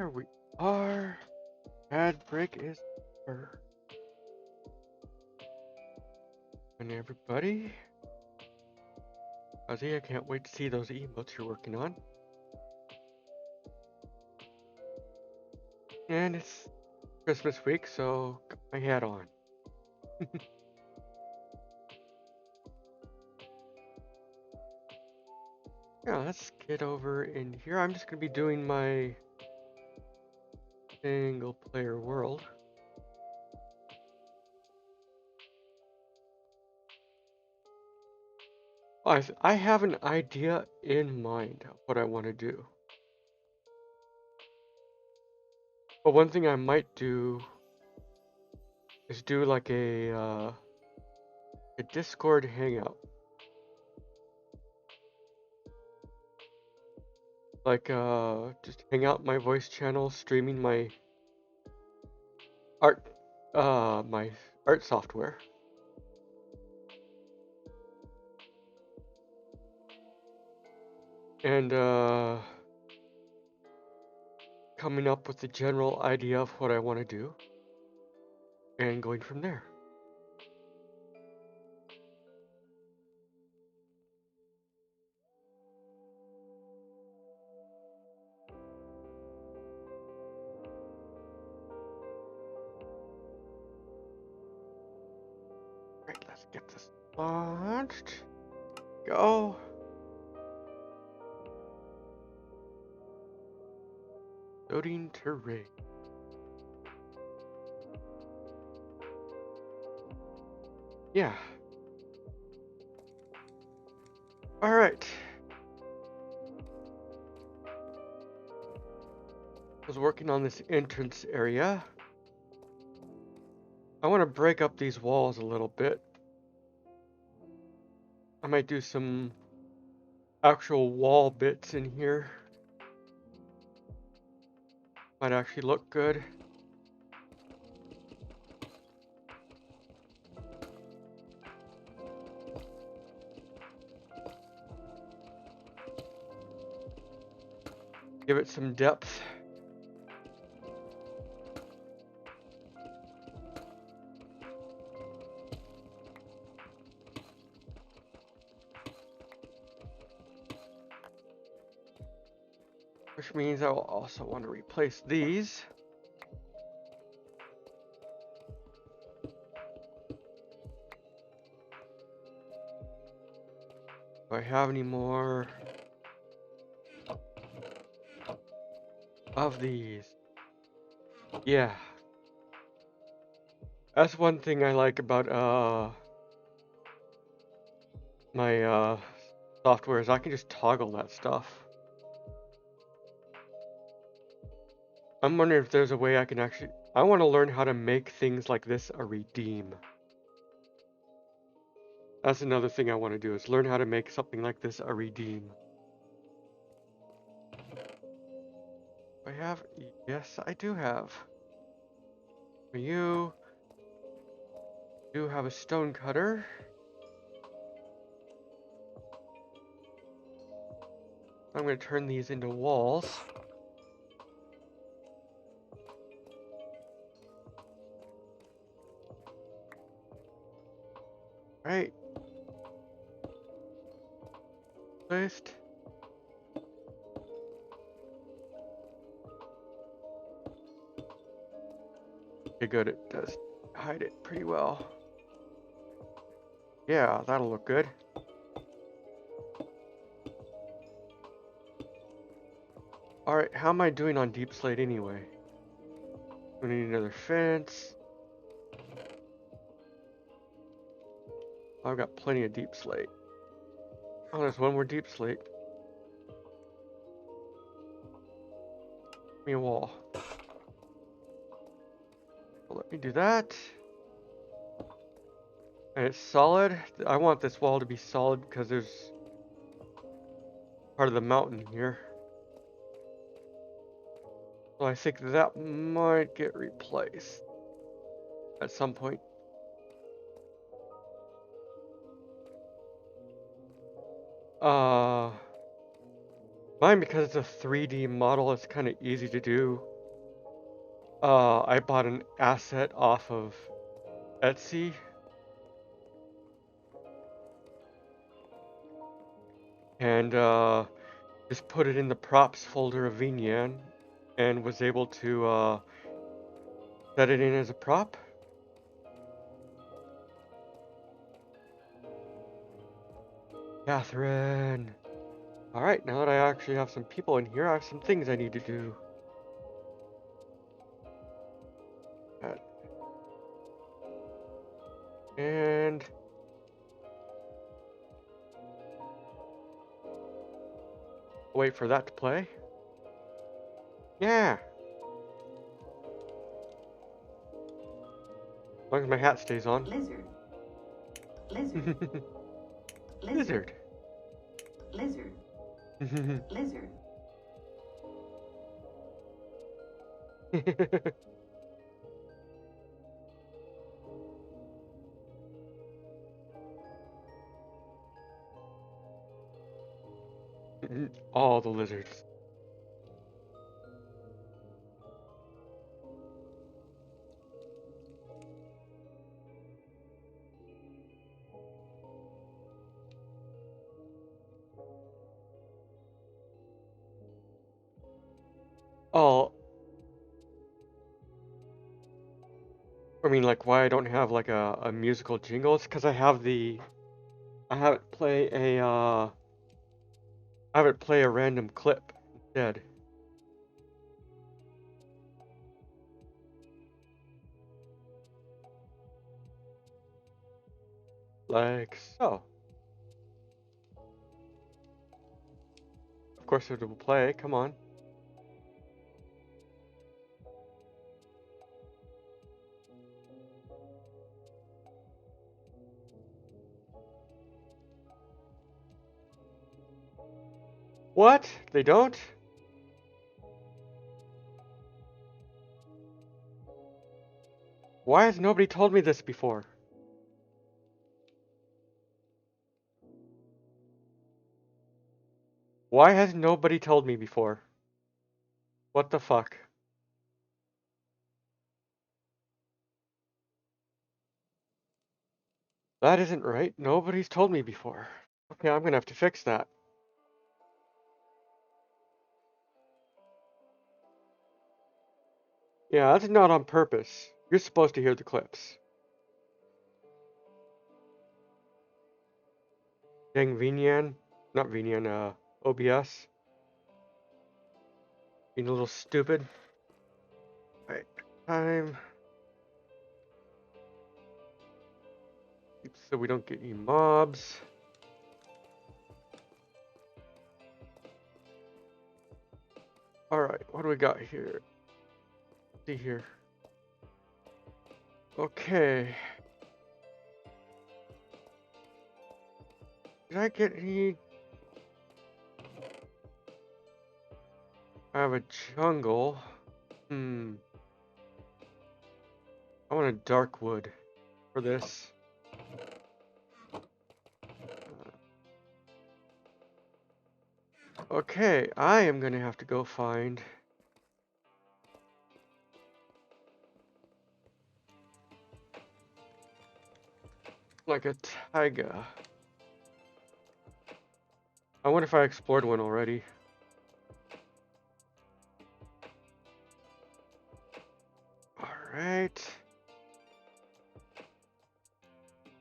Here we are. Ad break is over. And everybody, Ozzy, I can't wait to see those emotes you're working on. And it's Christmas week, so got my hat on. Yeah, let's get over in here. I'm just gonna be doing my single player world. I have an idea in mind of what I want to do. But one thing I might do is do like a Discord hangout. Like just hang out my voice channel, streaming my art my art software. And coming up with the general idea of what I want to do and going from there. Right, let's get this launched. Go. Loading terrain. Yeah. All right. I was working on this entrance area. I want to break up these walls a little bit. I might do some actual wall bits in here. Might actually look good. Give it some depth. Which means I will also want to replace these. Do I have any more of these? Yeah. That's one thing I like about my software is I can just toggle that stuff. I'm wondering if there's a way I can actually... I want to learn how to make things like this a redeem. That's another thing I want to do, is learn how to make something like this a redeem. I have... Yes, I do have. You do have a stone cutter. I'm going to turn these into walls. Right. Placed. Okay, good. It does hide it pretty well. Yeah, that'll look good. Alright, how am I doing on deep slate anyway? We need another fence. I've got plenty of deep slate. Oh, there's one more deep slate. Give me a wall. Well, let me do that. And it's solid. I want this wall to be solid because there's part of the mountain here. So I think that might get replaced at some point. Mine, because it's a 3D model, it's kind of easy to do. I bought an asset off of Etsy. And just put it in the props folder of VNyan and was able to set it in as a prop. Catherine. Alright, now that I actually have some people in here, I have some things I need to do. And wait for that to play. Yeah. As long as my hat stays on. Lizard. Lizard. Lizard. Lizard. Lizard. All the lizards. Oh, I mean, like, why I don't have like a musical jingle? It's because I have it play I have it play a random clip instead. Like so. Of course it will play, come on. What? They don't? Why has nobody told me this before? Why has nobody told me before? What the fuck? That isn't right. Nobody's told me before. Okay, I'm gonna have to fix that. Yeah, that's not on purpose. You're supposed to hear the clips. Dang Vinian. Not Vinian, OBS. Being a little stupid. Right, time. So we don't get any mobs. Alright, what do we got here? Let's see here. Okay. Did I get any? I have a jungle. I want a dark wood for this. Okay, I am gonna have to go find like a taiga. I wonder if I explored one already. Alright.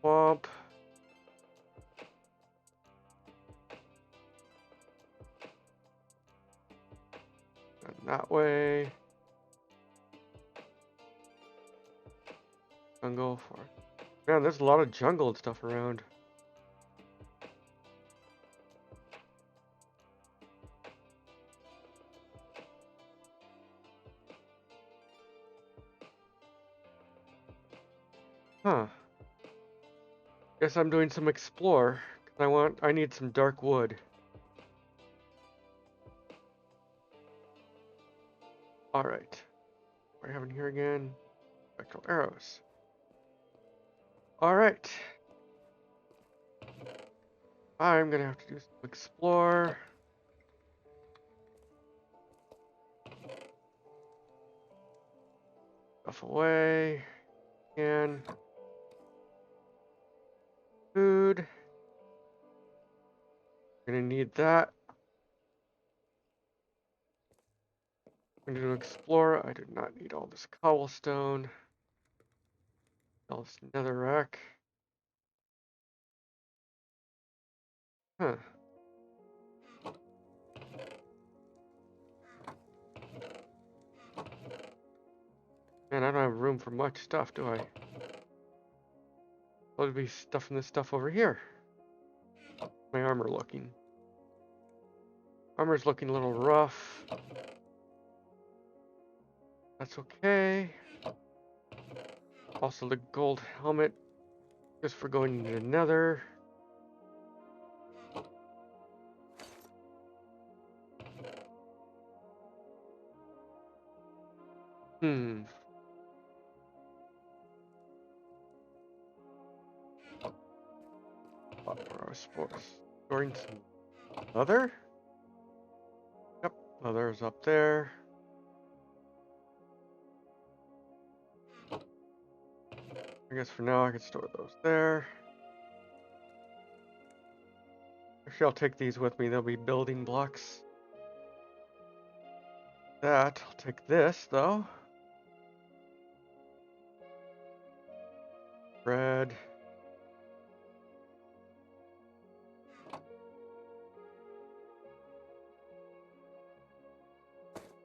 Swamp. And that way. Jungle for. Man, there's a lot of jungle and stuff around. Huh. Guess I'm doing some explore. 'Cause I need some dark wood. Alright. What do I have in here again? Spectral arrows. Alright. I'm gonna have to do some explore. Stuff away. And food. Gonna need that. I'm going to explore. I do not need all this cobblestone. All this netherrack. Huh. Man, I don't have room for much stuff, do I? I'll be stuffing this stuff over here. My armor looking. Armor's looking a little rough. That's okay. Also the gold helmet, just for going into the nether. Hmm. Where I was storing some leather? Yep, leather's up there. I guess for now I can store those there. Actually, I'll take these with me. They'll be building blocks. I'll take this though. Bread.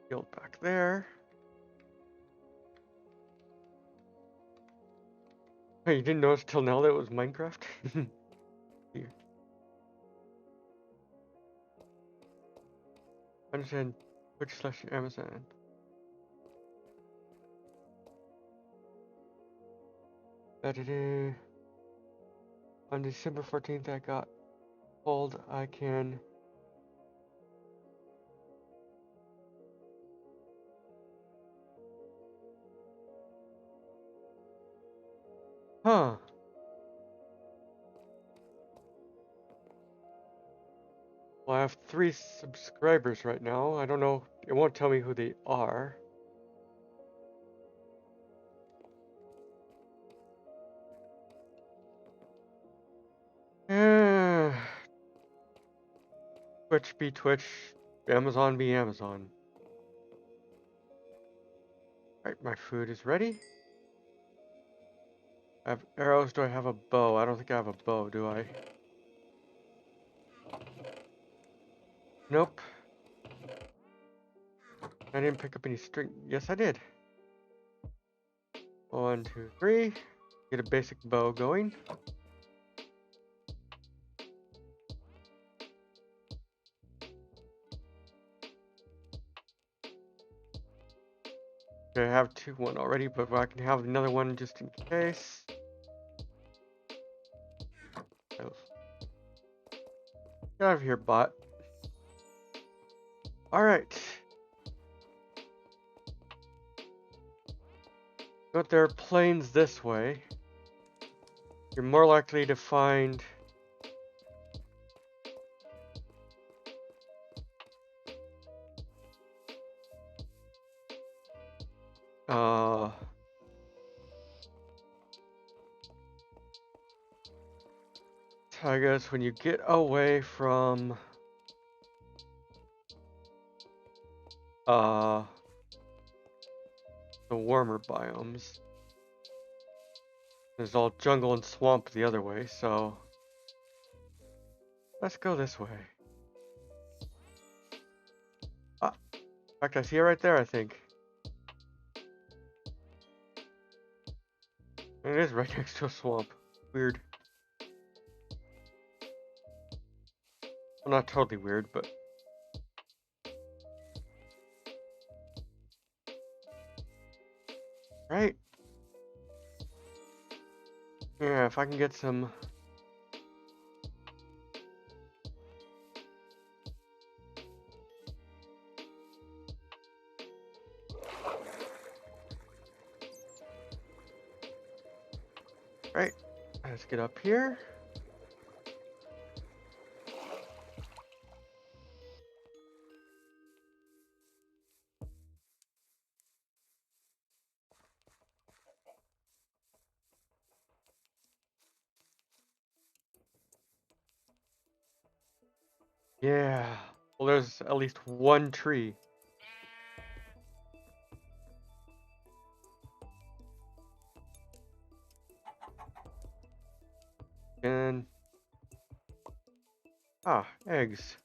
Build back there. Hey, you didn't notice till now that it was Minecraft? Here. Understand Twitch/Amazon. On December 14th, I got told I can. Huh. Well, I have 3 subscribers right now. I don't know. It won't tell me who they are. Eh, Twitch be Twitch, Amazon be Amazon. Alright, my food is ready. I have arrows. Do I have a bow? I don't think I have a bow, do I? Nope. I didn't pick up any string. Yes, I did. 1, 2, 3. Get a basic bow going. I have one already, but I can have another one just in case. Oh. Get out of here, bot. Alright. But there are plains this way. You're more likely to find I guess when you get away from the warmer biomes. There's all jungle and swamp the other way, so let's go this way. Ah, in fact, I see it right there, I think. And it is right next to a swamp. Weird. Well, not totally weird, but... Right? Yeah, if I can get some... Right, let's get up here. Yeah, well there's at least one tree. Ah, eggs.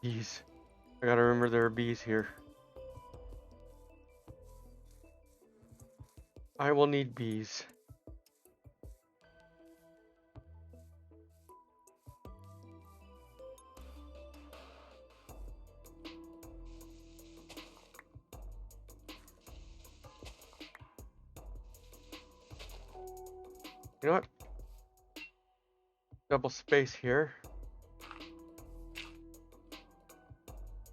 Bees. I gotta remember there are bees here. I will need bees. You know what? Double space here.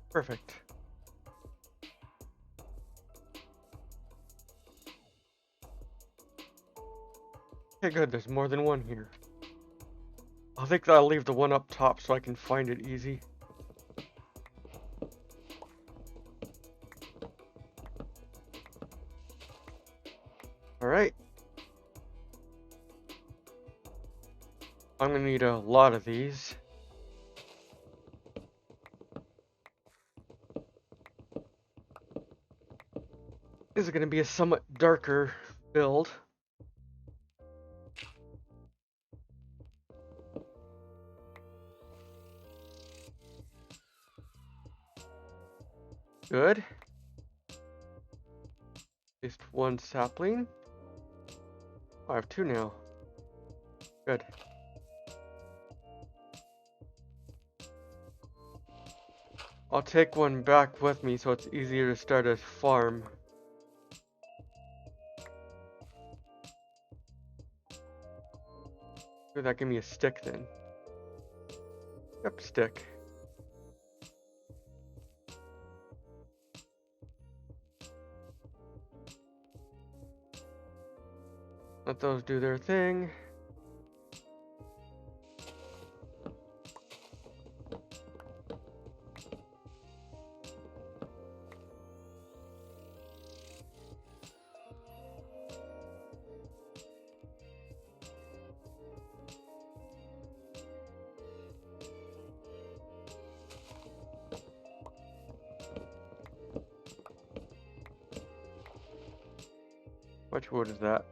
Perfect. Okay, good. There's more than one here. I think I'll leave the one up top so I can find it easy. Alright. I'm gonna need a lot of these. This is gonna be a somewhat darker build. Good. At least one sapling. Oh, I have two now. Good. I'll take one back with me so it's easier to start a farm. Would that give me a stick then? Yep, stick. Let those do their thing. Which wood is that?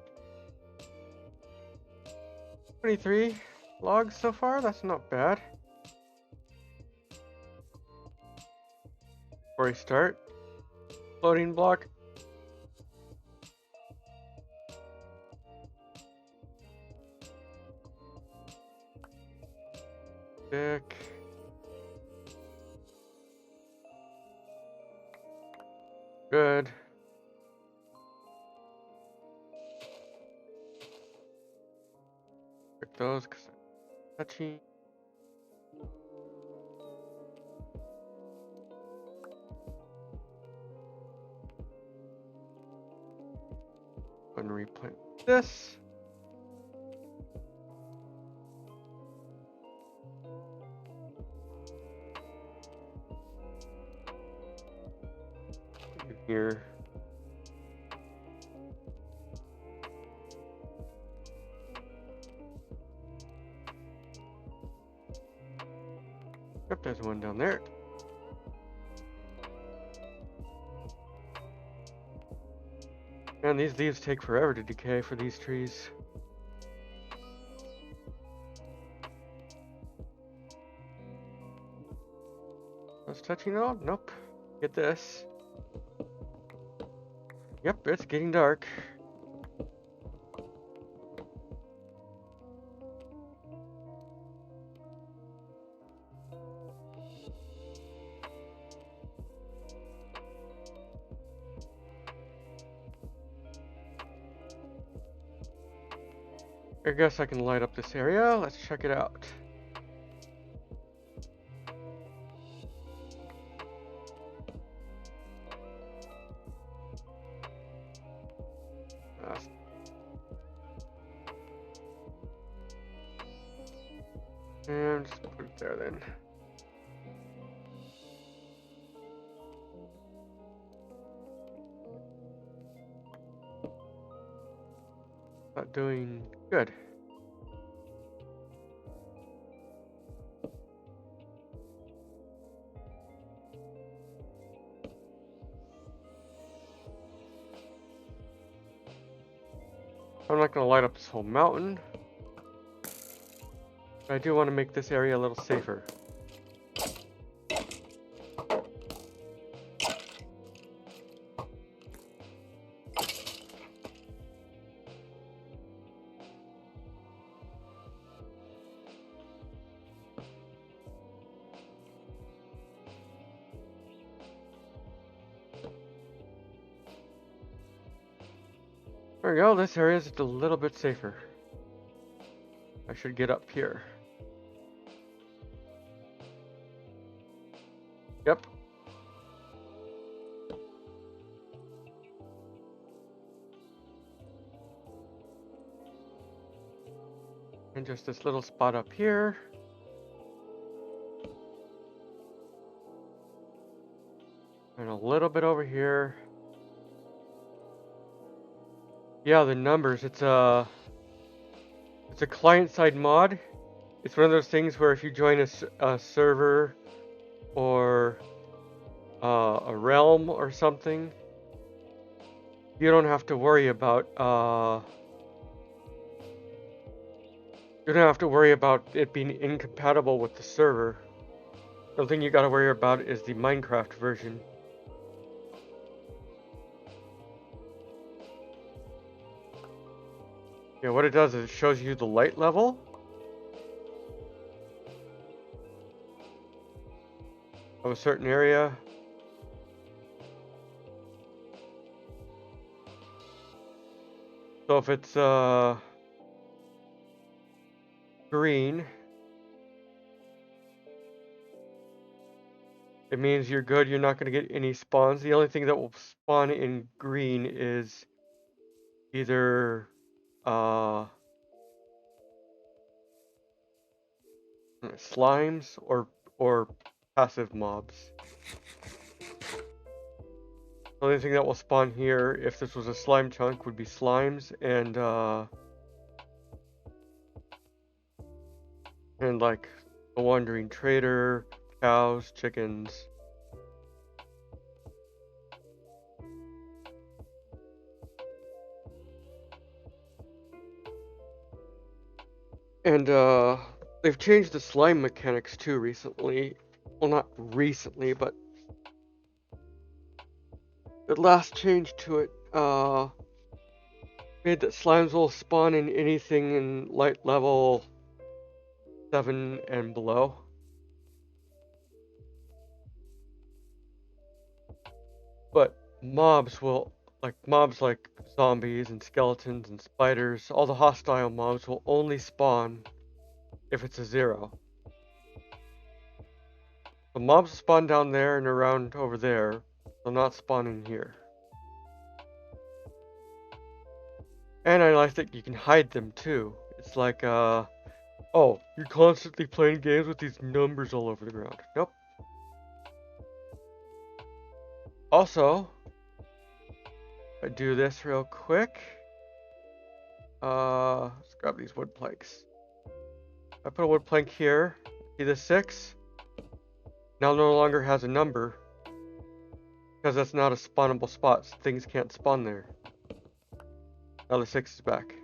23 logs so far? That's not bad. Before we start, loading block. Stick. Good. Pick those because I'm touchy. And replant this. Here. Yep, there's one down there. Man, these leaves take forever to decay for these trees. That's touching all? Nope. Get this. Yep, it's getting dark. I guess I can light up this area. Let's check it out. Uh, and just put it there then. Not doing good. I'm not gonna light up this whole mountain. I do want to make this area a little safer. There we go, this area is a little bit safer. I should get up here. Yep. And just this little spot up here. And a little bit over here. Yeah, the numbers, it's a client-side mod. It's one of those things where if you join a server or a realm or something, you don't have to worry about it being incompatible with the server. The only thing you gotta worry about is the Minecraft version. Yeah, what it does is it shows you the light level. Of a certain area. So if it's green, it means you're good, you're not going to get any spawns. The only thing that will spawn in green is either slimes or passive mobs. The only thing that will spawn here, if this was a slime chunk, would be slimes and like a wandering trader, cows, chickens. And they've changed the slime mechanics too recently. Well, not recently, but the last change to it made that slimes will spawn in anything in light level 7 and below. But mobs like zombies and skeletons and spiders, all the hostile mobs will only spawn if it's a 0. The mobs spawn down there and around over there, they'll not spawn in here. And I like that you can hide them too. It's like, oh, you're constantly playing games with these numbers all over the ground. Nope. Also, I do this real quick. Let's grab these wood planks. I put a wood plank here. See the 6? Now no longer has a number. Because that's not a spawnable spot. So things can't spawn there. Now the 6 is back.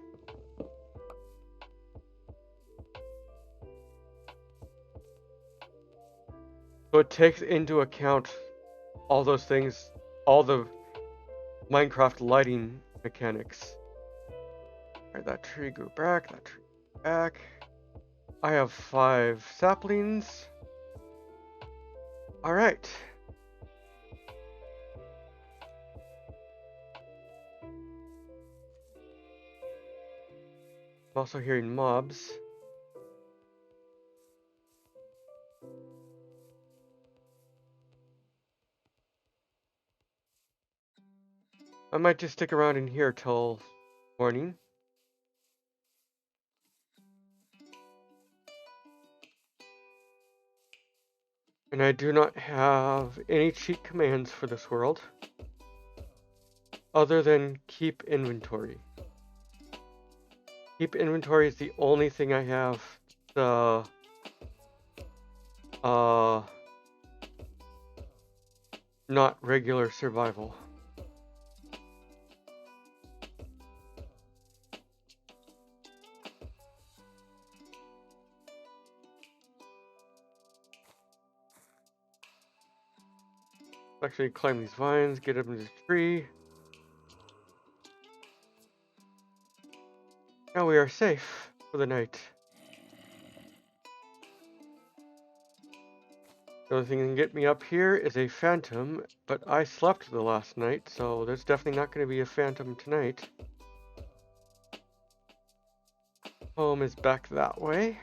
So it takes into account all those things, all the Minecraft lighting mechanics. Alright, that tree grew back, that tree grew back. I have 5 saplings. Alright. I'm also hearing mobs. I might just stick around in here till morning. And I do not have any cheat commands for this world other than keep inventory. Keep inventory is the only thing I have not regular survival. Actually, climb these vines, get up into the tree. Now we are safe for the night. The only thing that can get me up here is a phantom, but I slept the last night, so there's definitely not going to be a phantom tonight. Home is back that way.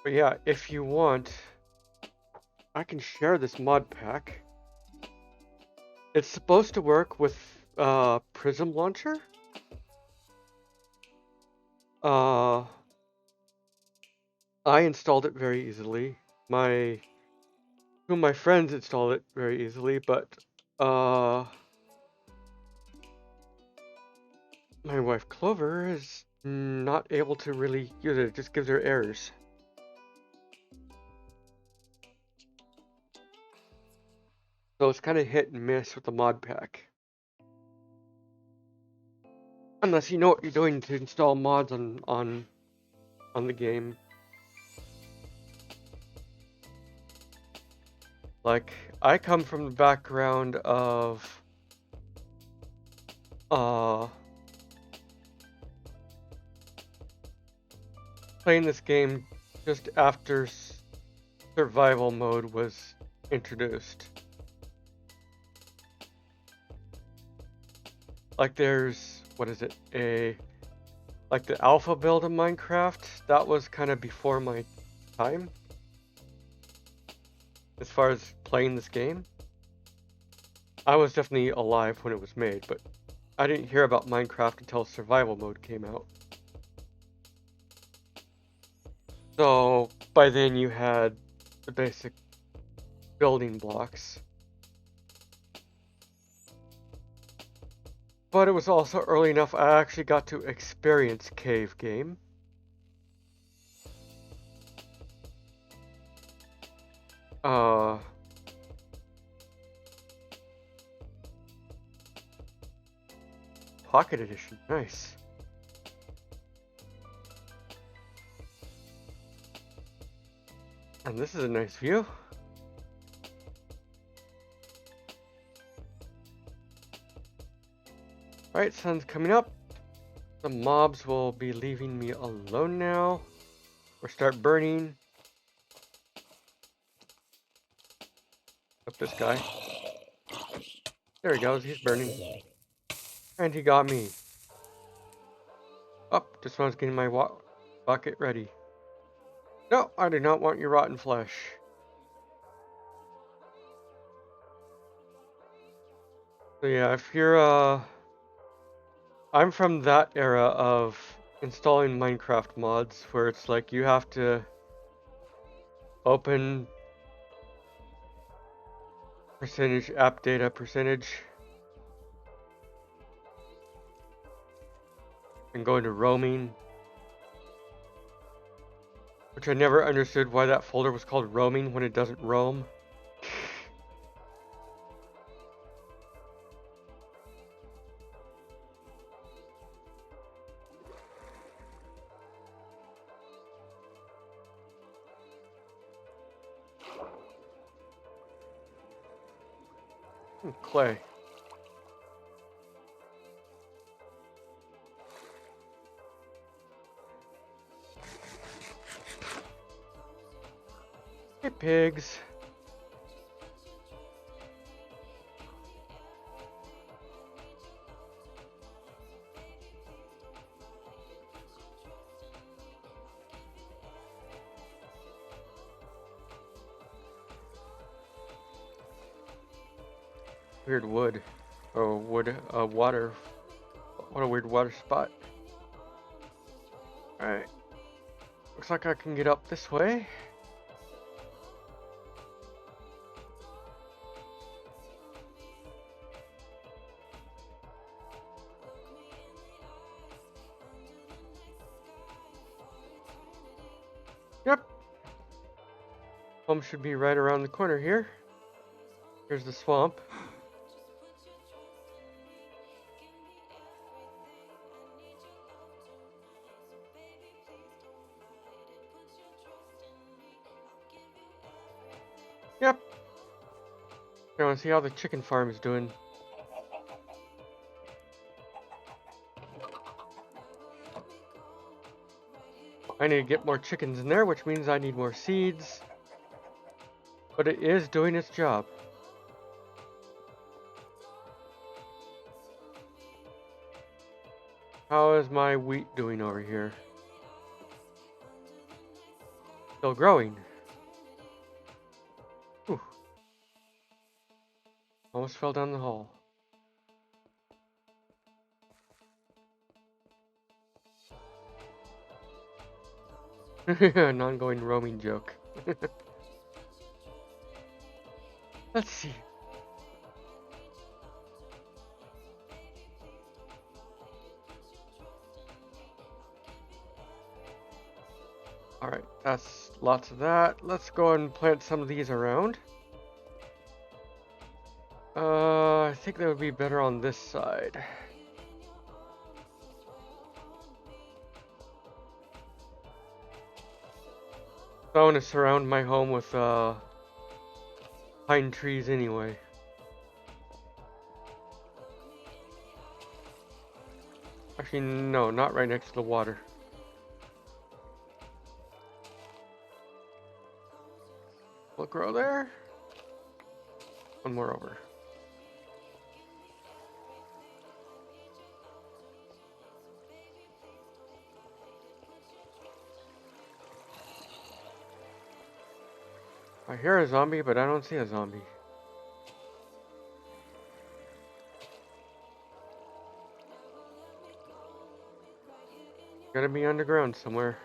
But yeah, if you want, I can share this mod pack. It's supposed to work with Prism Launcher. I installed it very easily. Two of my friends installed it very easily, but my wife Clover is not able to really use it. It just gives her errors. So it's kind of hit and miss with the mod pack. Unless you know what you're doing to install mods on the game. Like, I come from the background of playing this game just after survival mode was introduced. Like there's, what is it, like the alpha build of Minecraft, that was kind of before my time. As far as playing this game. I was definitely alive when it was made, but I didn't hear about Minecraft until survival mode came out. So by then you had the basic building blocks. But it was also early enough I actually got to experience cave game. Pocket edition, nice. And this is a nice view. Alright, sun's coming up. The mobs will be leaving me alone now. Or start burning. Up this guy. There he goes, he's burning. And he got me. Oh, just when I was getting my bucket ready. No, I do not want your rotten flesh. So yeah, if you're I'm from that era of installing Minecraft mods where it's like you have to open percentage app data percentage and go into roaming, which I never understood why that folder was called roaming when it doesn't roam. Clay. Hey, pigs. Weird wood. Oh, wood, water. What a weird water spot. Alright. Looks like I can get up this way. Yep. Home should be right around the corner here. Here's the swamp. Yep. I want to see how the chicken farm is doing. I need to get more chickens in there, which means I need more seeds. But it is doing its job. How is my wheat doing over here? Still growing. Whew. Almost fell down the hall. An ongoing roaming joke. Let's see. Alright, that's lots of that. Let's go and plant some of these around. I think that would be better on this side. I want to surround my home with pine trees anyway. Actually, no, not right next to the water. Will it grow there? One more over. I hear a zombie, but I don't see a zombie. Gotta be underground somewhere.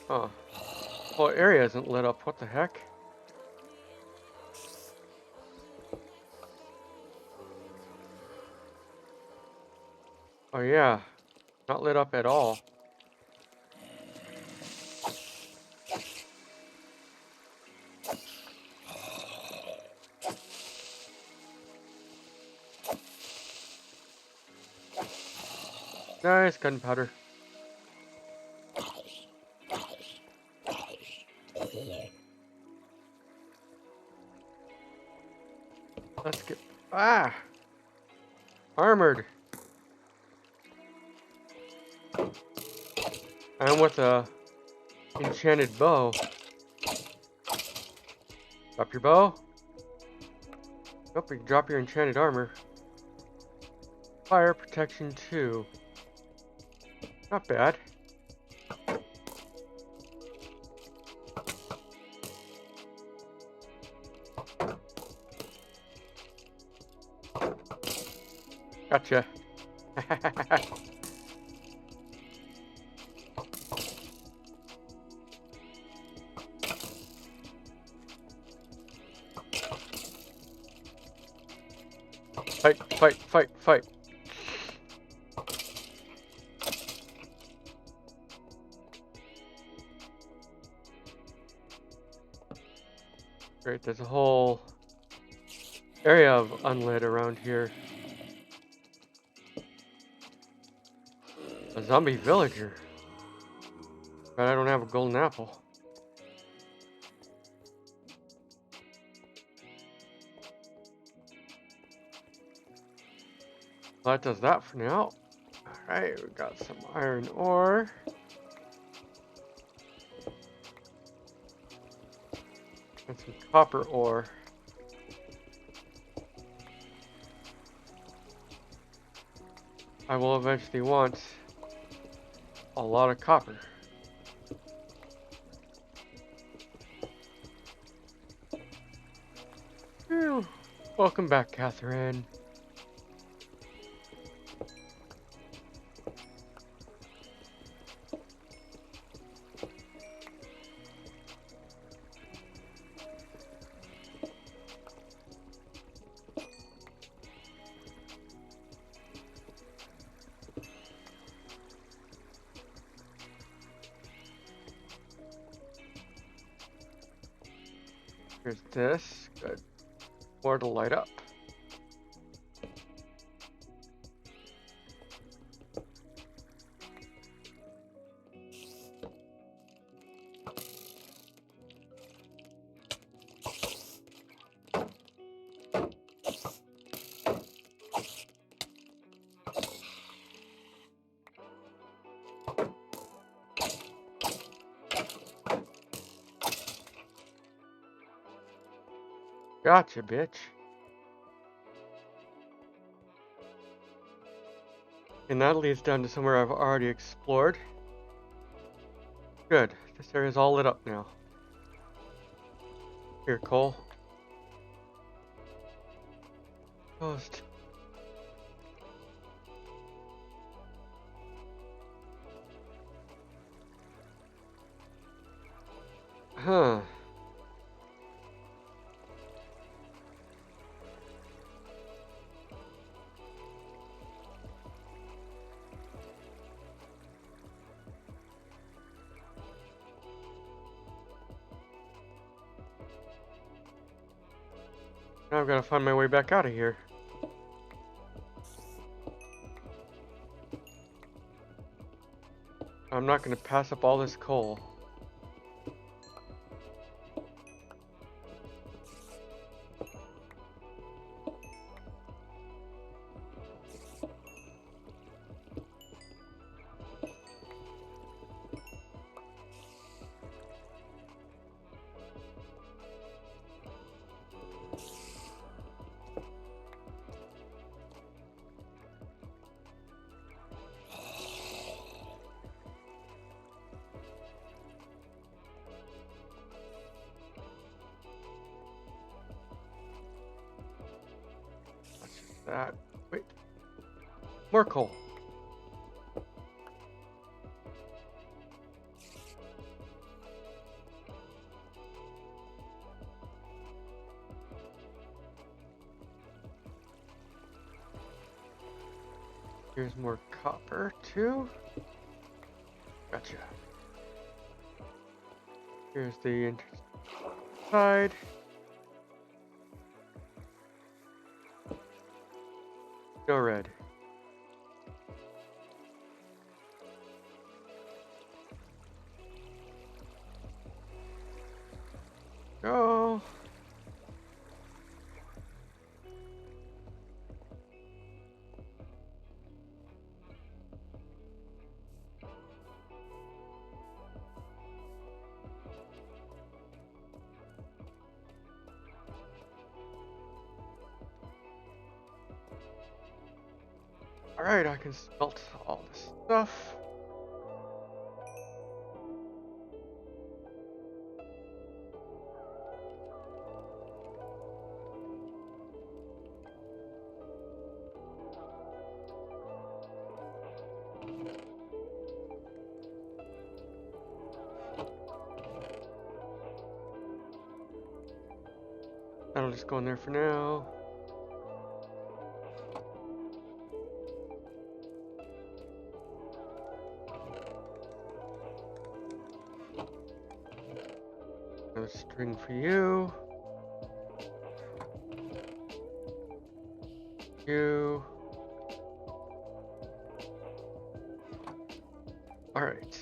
Huh. Whole area isn't lit up. What the heck? Oh yeah. Not lit up at all. Nice gunpowder. Let's get... Ah! Armored. I'm with a enchanted bow. Drop your bow. Nope, you can drop your enchanted armor. Fire protection 2. Not bad. Gotcha. Fight, fight, fight, fight. Great, there's a whole area of unlit around here. A zombie villager. But I don't have a golden apple. Well, that does that for now. Alright, we got some iron ore. And some copper ore. I will eventually want a lot of copper. Whew. Welcome back, Catherine. Here's this. Good. More to light up. Gotcha, bitch. And that leads down to somewhere I've already explored. Good. This area's all lit up now. Here, Cole. Post. Huh. Now I've got to find my way back out of here. I'm not going to pass up all this coal. That. Wait. More coal. Here's more copper, too. Gotcha. Here's the entrance side. Go red. Go. Alright, I can smelt all this stuff. That'll just go in there for now. Another string for you. You. Alright.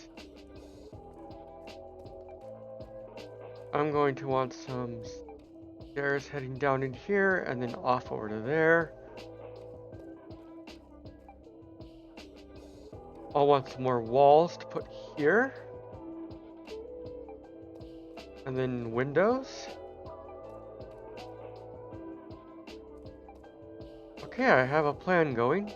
I'm going to want some stairs heading down in here and then off over to there. I'll want some more walls to put here. And then windows. Okay, I have a plan going.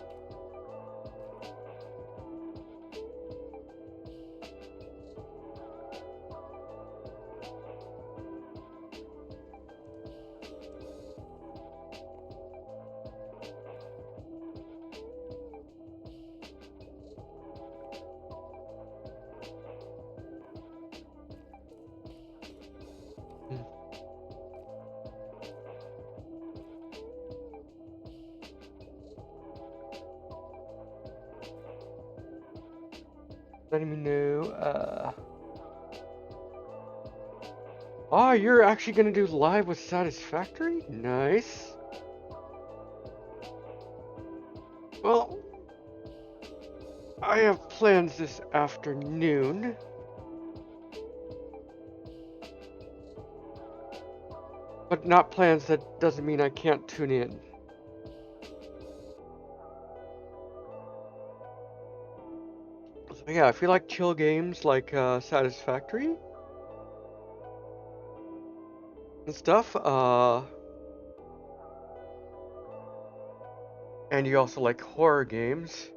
Letting me know, oh, you're actually gonna do live with Satisfactory? Nice. Well, I have plans this afternoon. But not plans, that doesn't mean I can't tune in. So yeah, if you like chill games like Satisfactory and stuff, and you also like horror games,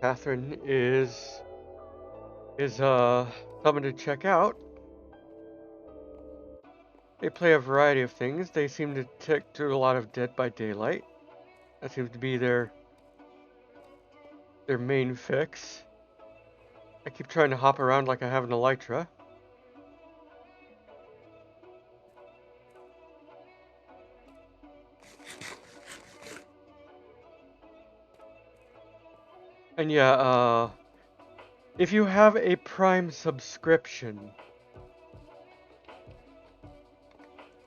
Catherine is someone to check out. They play a variety of things. They seem to do a lot of Dead by Daylight. That seems to be their main fix. I keep trying to hop around like I have an elytra. And yeah, if you have a Prime subscription,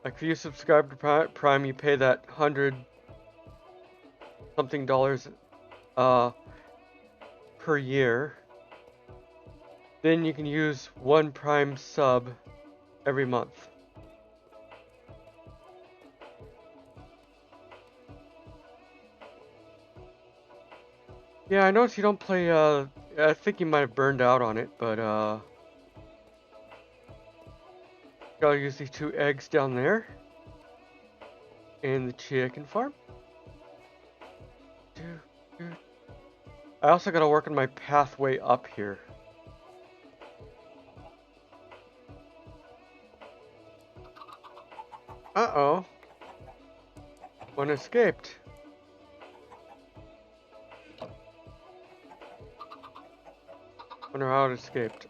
like if you subscribe to Prime, you pay that $100-something per year. Then you can use one Prime sub every month. Yeah, I noticed you don't play, I think you might have burned out on it, but, gotta use these 2 eggs down there. In the chicken farm. I also gotta work on my pathway up here. Uh-oh. One escaped. Wonder how it escaped.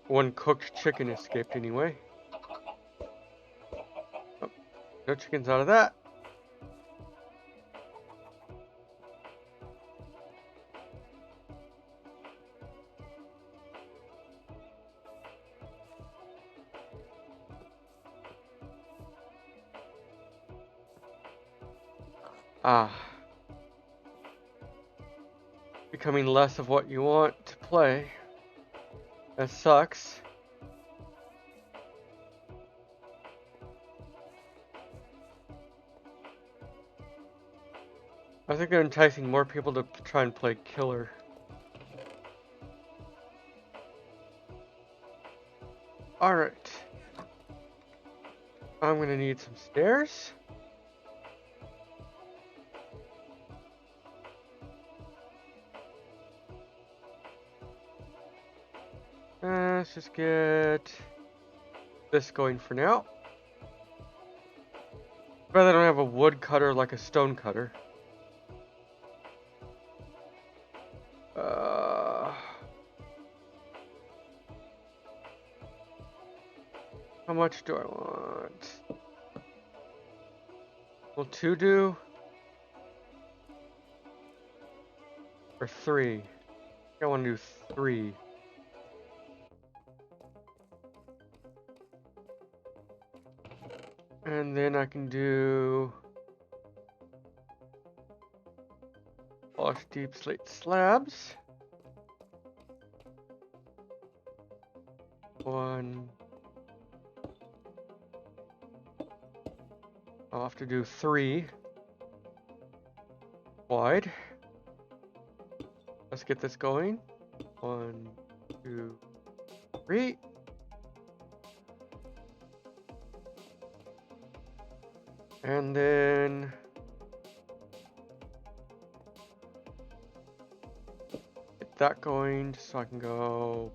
One cooked chicken escaped anyway. Oh, no chickens out of that. Ah. Becoming less of what you want to play. That sucks. I think they're enticing more people to try and play killer. Alright. I'm gonna need some stairs. Let's just get this going for now. But I don't have a wood cutter like a stone cutter. How much do I want? Will 2 do? Or 3? I want to do 3. And then I can do polished deep slate slabs. 1. I'll have to do 3 wide. Let's get this going. 1, 2, 3. And then get that going so I can go.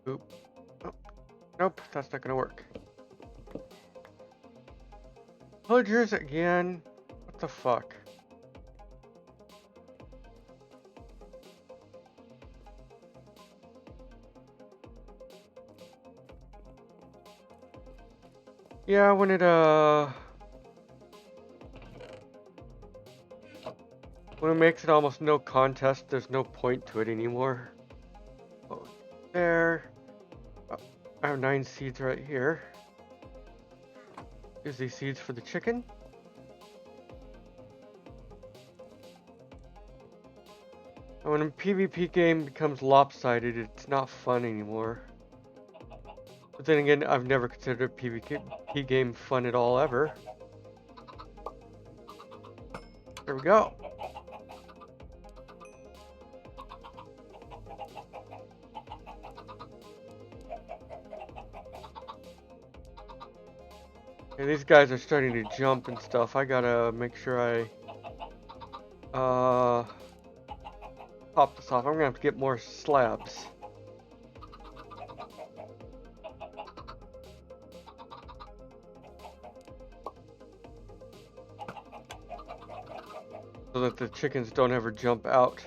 Oop. Oh, nope, that's not gonna work. Pillagers again. What the fuck? Yeah, when it makes it almost no contest, there's no point to it anymore. Oh, there. Oh, I have 9 seeds right here. Use these seeds for the chicken. And when a PvP game becomes lopsided, it's not fun anymore. But then again, I've never considered a PvP game fun at all, ever. There we go. And these guys are starting to jump and stuff. I gotta make sure I pop this off. I'm gonna have to get more slabs. So that the chickens don't ever jump out.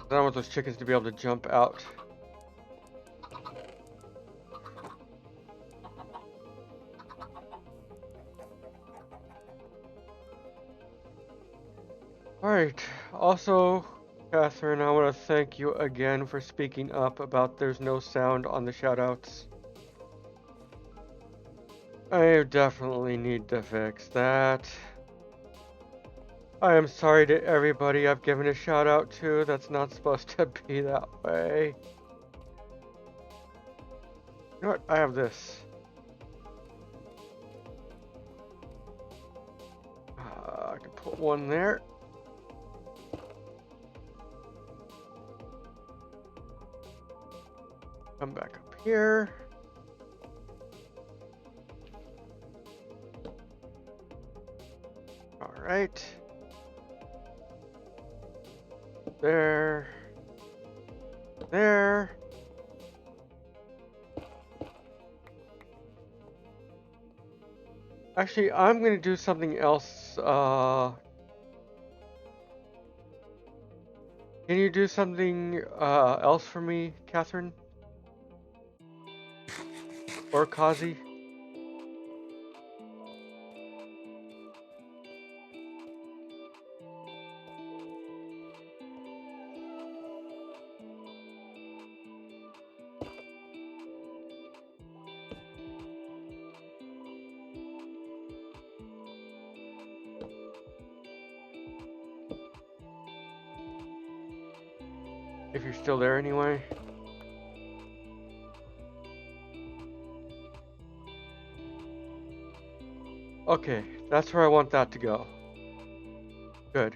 I don't want those chickens to be able to jump out. Alright, also, Catherine, I want to thank you again for speaking up about there's no sound on the shoutouts. I definitely need to fix that. I am sorry to everybody I've given a shout out to. That's not supposed to be that way. You know what? I have this. I can put one there. Come back up here. All right. There. There. Actually, I'm going to do something else. Can you do something else for me, Catherine? Or Kazi? If you're still there anyway. Okay, that's where I want that to go. Good.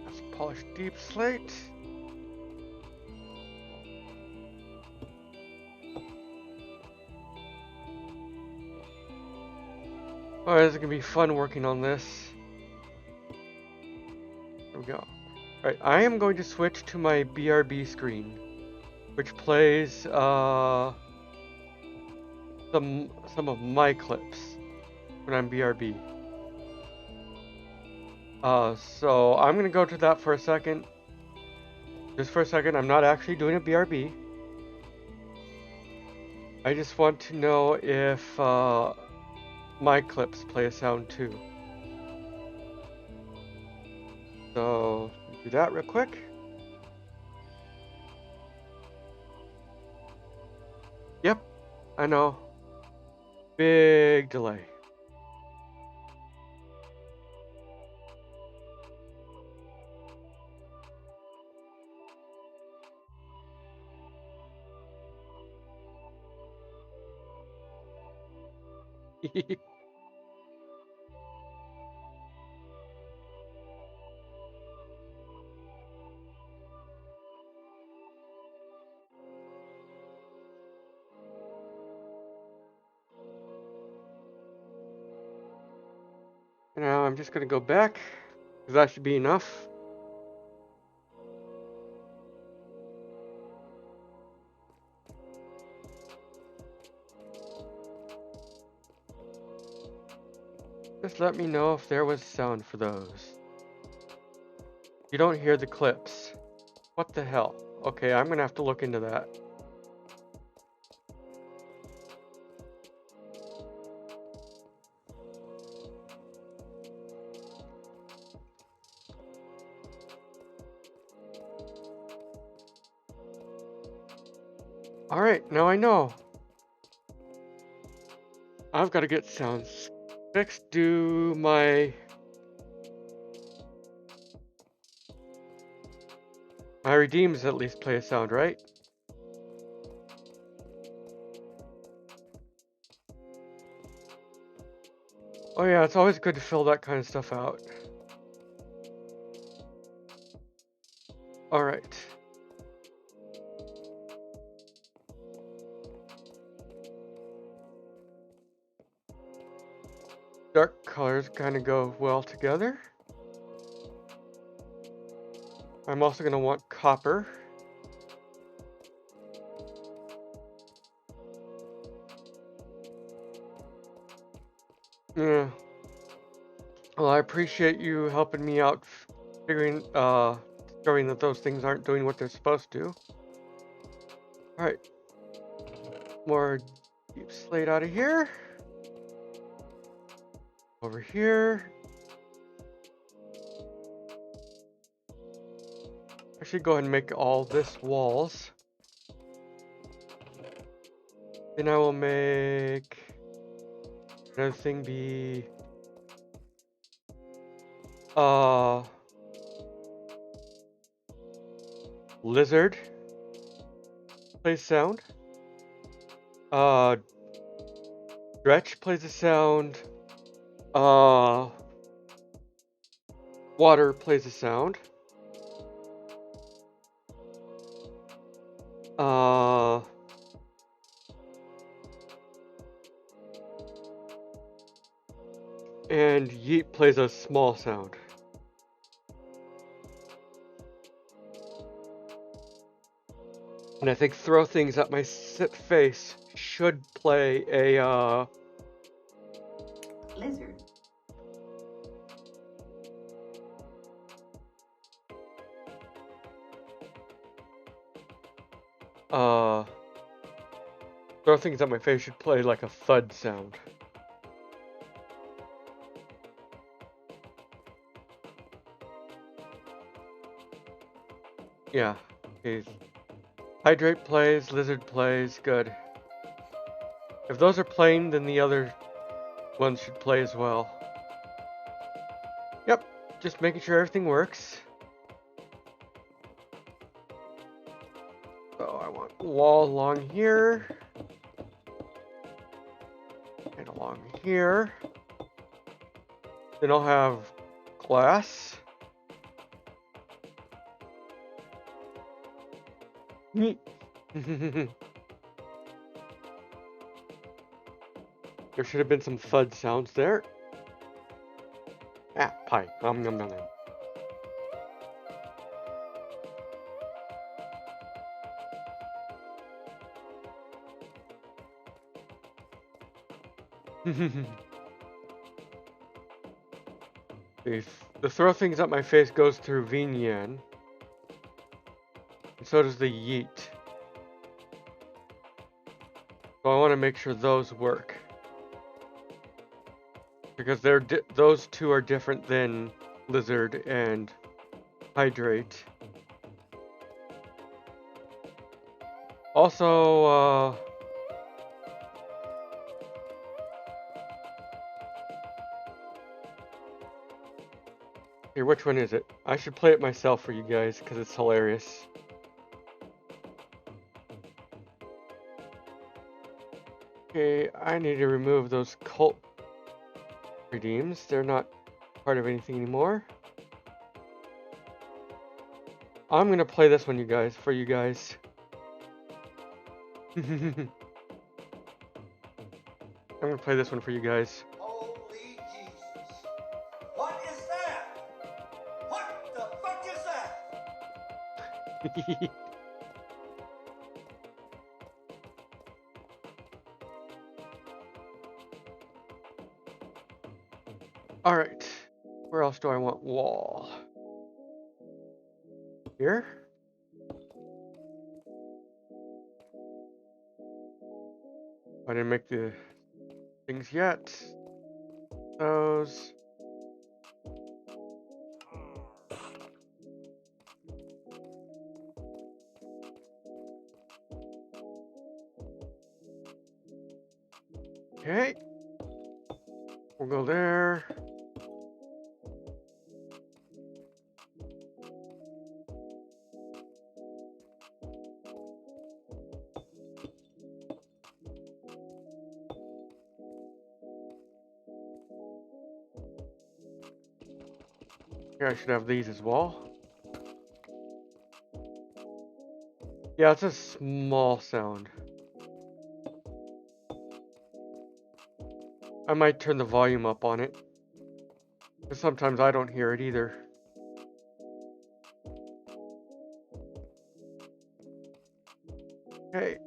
Let's polish deep slate. Oh, this is gonna be fun working on this. There we go. Alright, I am going to switch to my BRB screen, which plays some of my clips when I'm BRB. So I'm gonna go to that for a second. Just for a second, I'm not actually doing a BRB. I just want to know if my clips play a sound too. So do that real quick. Yep, I know. Big delay. Now I'm just gonna go back, because that should be enough. Just let me know if there was sound for those. You don't hear the clips. What the hell? Okay, I'm gonna have to look into that. Alright, now I know. I've got to get sounds fixed. Do my redeems at least play a sound, right? Oh yeah, it's always good to fill that kind of stuff out. Alright. Dark colors kind of go well together. I'm also going to want copper. Yeah. Well, I appreciate you helping me out figuring, showing that those things aren't doing what they're supposed to. Alright. More deep slate out of here. Over here. I should go ahead and make all this walls. Then I will make another thing be lizard plays sound. Stretch plays a sound. Water plays a sound. And yeet plays a small sound. And I think throw things at my face should play a Lizard. throw things at my face should play like a thud sound. Yeah. Okay. Hydrate plays, lizard plays, good. If those are playing, then the other ones should play as well. Yep, just making sure everything works. So I want a wall along here. And along here. Then I'll have glass. Neat. There should have been some thud sounds there. Ah, pie. Nom nom nom nom. The throw things at my face goes through Vinyan. And so does the yeet. So I want to make sure those work. Because those two are different than lizard and hydrate. Also, here, which one is it? I should play it myself for you guys because it's hilarious. Okay, I need to remove those cult redeems. They're not part of anything anymore. I'm gonna play this one, you guys, for you guys. I'm gonna play this one for you guys. Holy Jesus. What is that? What the fuck is that? Alright. Where else do I want wall? Here? I didn't make the things yet. Those. Okay. We'll go there. Here, I should have these as well. Yeah, it's a small sound. I might turn the volume up on it. Because sometimes I don't hear it either. Okay.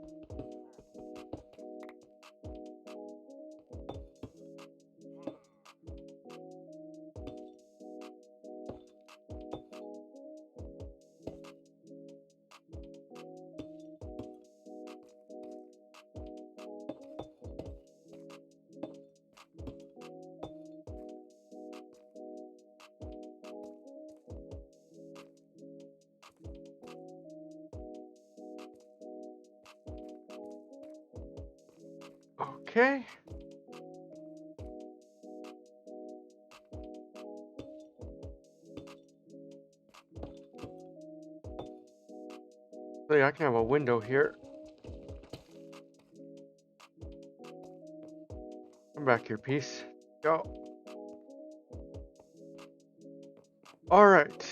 Okay. So yeah, I can have a window here. Come back here, piece. Go. All right.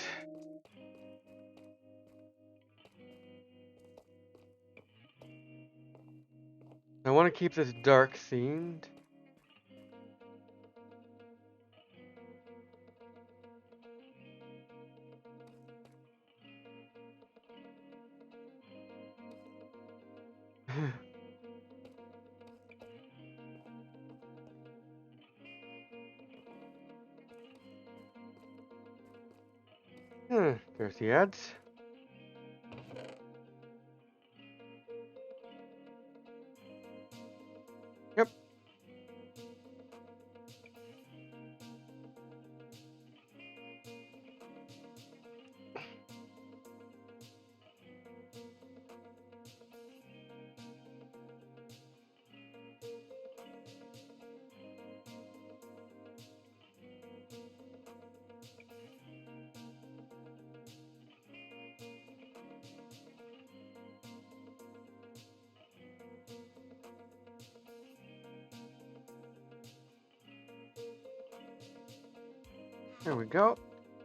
I want to keep this dark themed. There's the ads. Yep. There we go.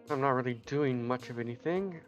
I'm not really doing much of anything.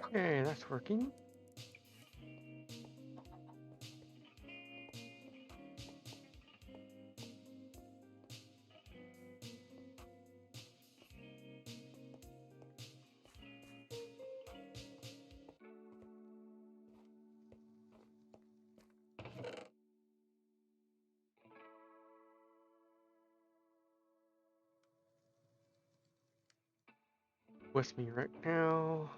Okay, that's working. With me right now.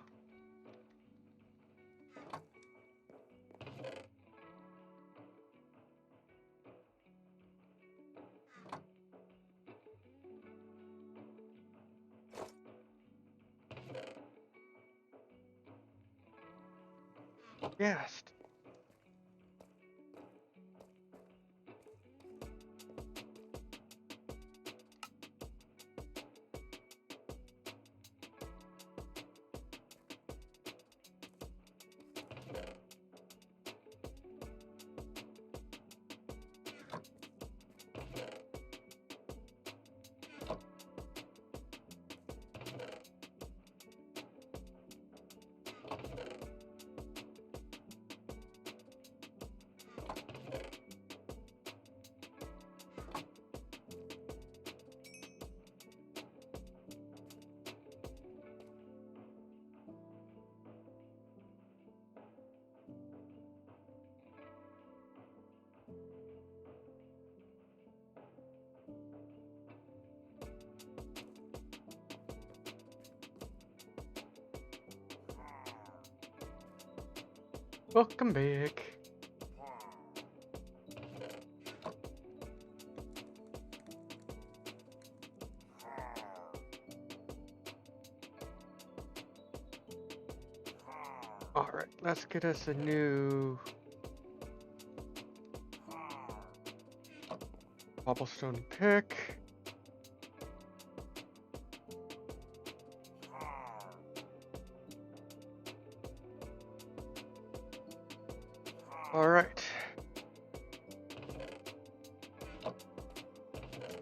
Yes. Welcome back. Alright, let's get us a new cobblestone pick. Alright.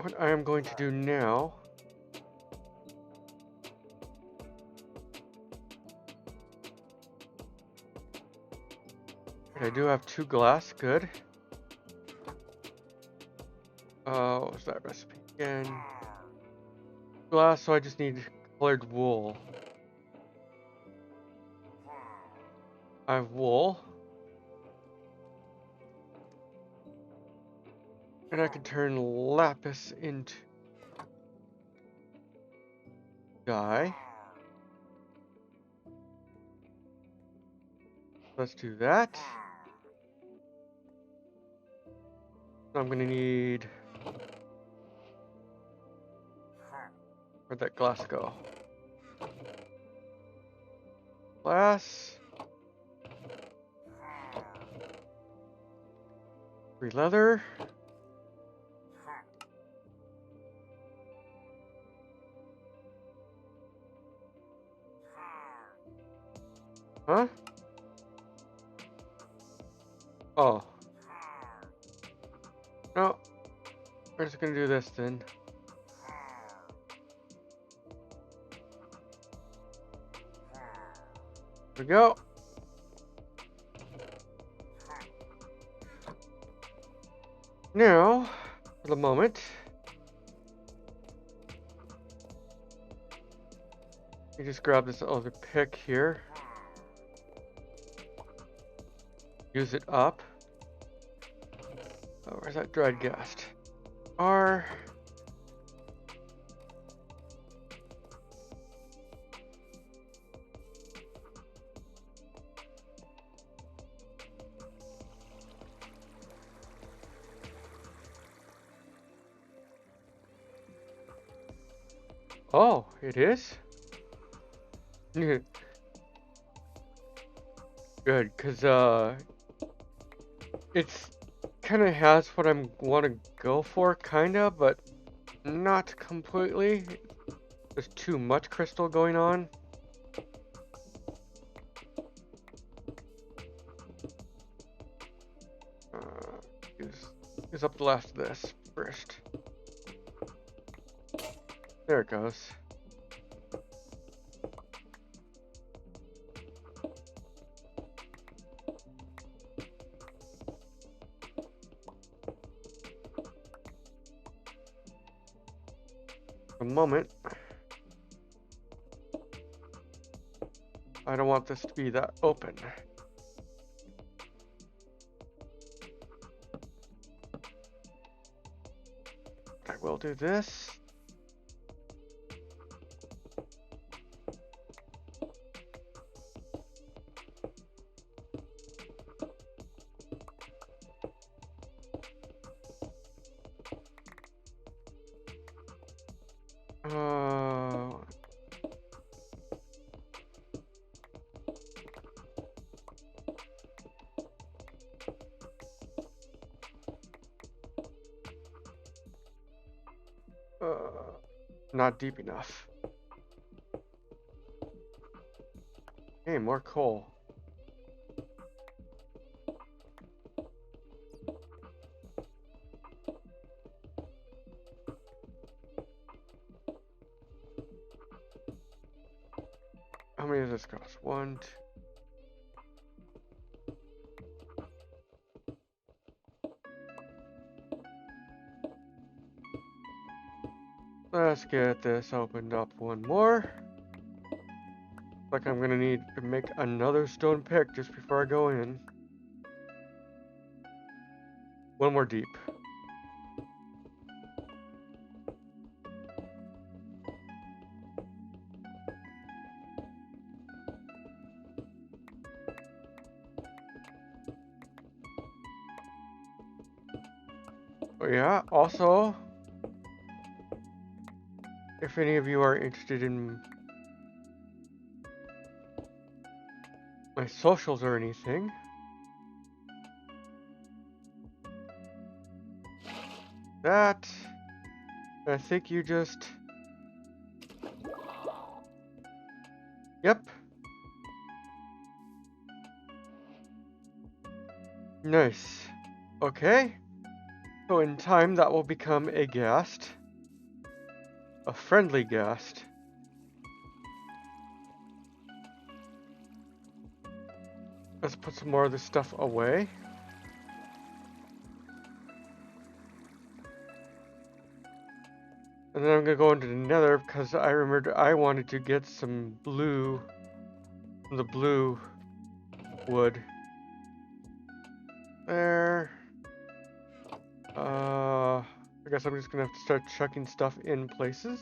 What I am going to do now I do have 2 glass, good. What was that recipe again? Glass, so I just need colored wool. I have wool. And I can turn lapis into dye. Let's do that. I'm gonna need... Where'd that glass go? Glass. 3 leather. Huh? Oh. No. We're just gonna do this then. Here we go. Now, for the moment, you just grab this other pick here. Use it up. Oh, where's that dried ghast? R. Oh, it is? Good, because it's kind of has what I'm want to go for, kinda, but not completely. There's too much crystal going on. Use up the last of this first. There it goes. A moment. I don't want this to be that open. I will do this. Not deep enough. Hey, more coal. How many does this cost? 1, 2. Let's get this opened up one more. Like I'm gonna need to make another stone pick just before I go in. One more deep. Oh yeah, also, if any of you are interested in my socials or anything, that, I think you just, yep. Nice. Okay. So in time that will become a ghast. A friendly ghast. Let's put some more of this stuff away. And then I'm gonna go into the nether because I remembered I wanted to get some blue, the blue wood. There. I guess I'm just gonna have to start chucking stuff in places.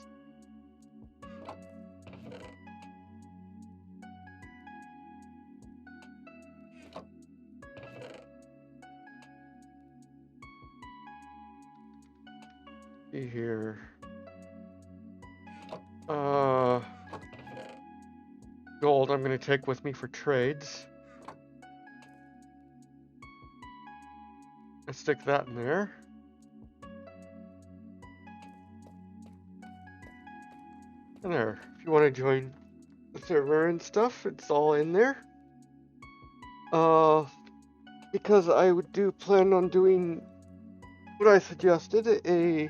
See here. Gold I'm gonna take with me for trades. Let's stick that in there. And there. If you want to join the server and stuff, it's all in there. Because I would plan on doing what I suggested, a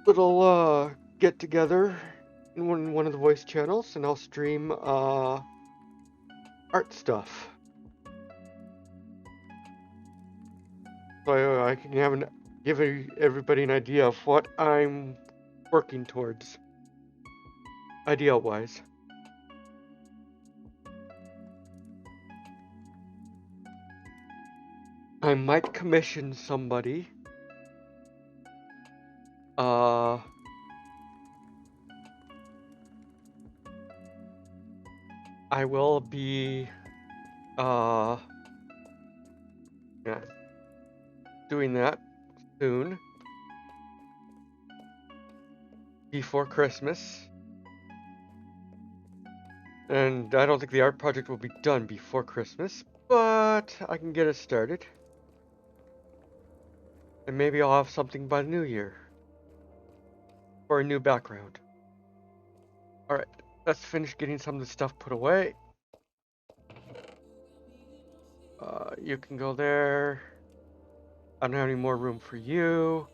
little get together in one of the voice channels, and I'll stream art stuff. So I can give everybody an idea of what I'm working towards, idea-wise. I might commission somebody. I will be yeah, doing that soon. Before Christmas. And I don't think the art project will be done before Christmas, but I can get it started. And maybe I'll have something by the new year. Or a new background. Alright, let's finish getting some of the stuff put away. You can go there. I don't have any more room for you.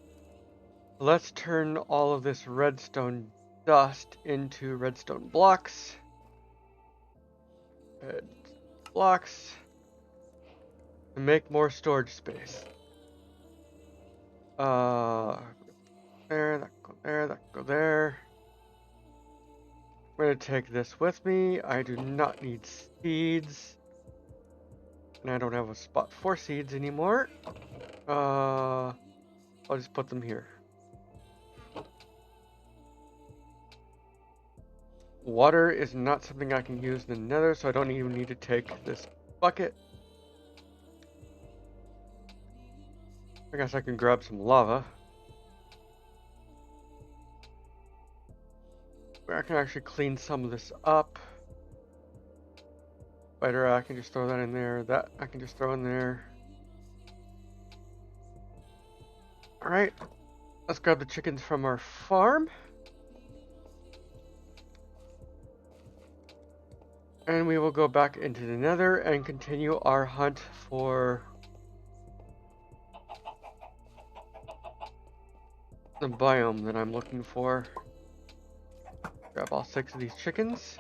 Let's turn all of this redstone dust into redstone blocks. Red blocks. And make more storage space. There, that go there, that go there. I'm gonna take this with me. I do not need seeds. And I don't have a spot for seeds anymore. I'll just put them here. Water is not something I can use in the nether, so I don't even need to take this bucket. I guess I can grab some lava. I can actually clean some of this up. Spider, I can just throw that in there. That I can just throw in there. Alright, let's grab the chickens from our farm. And we will go back into the nether and continue our hunt for the biome that I'm looking for. Grab all 6 of these chickens.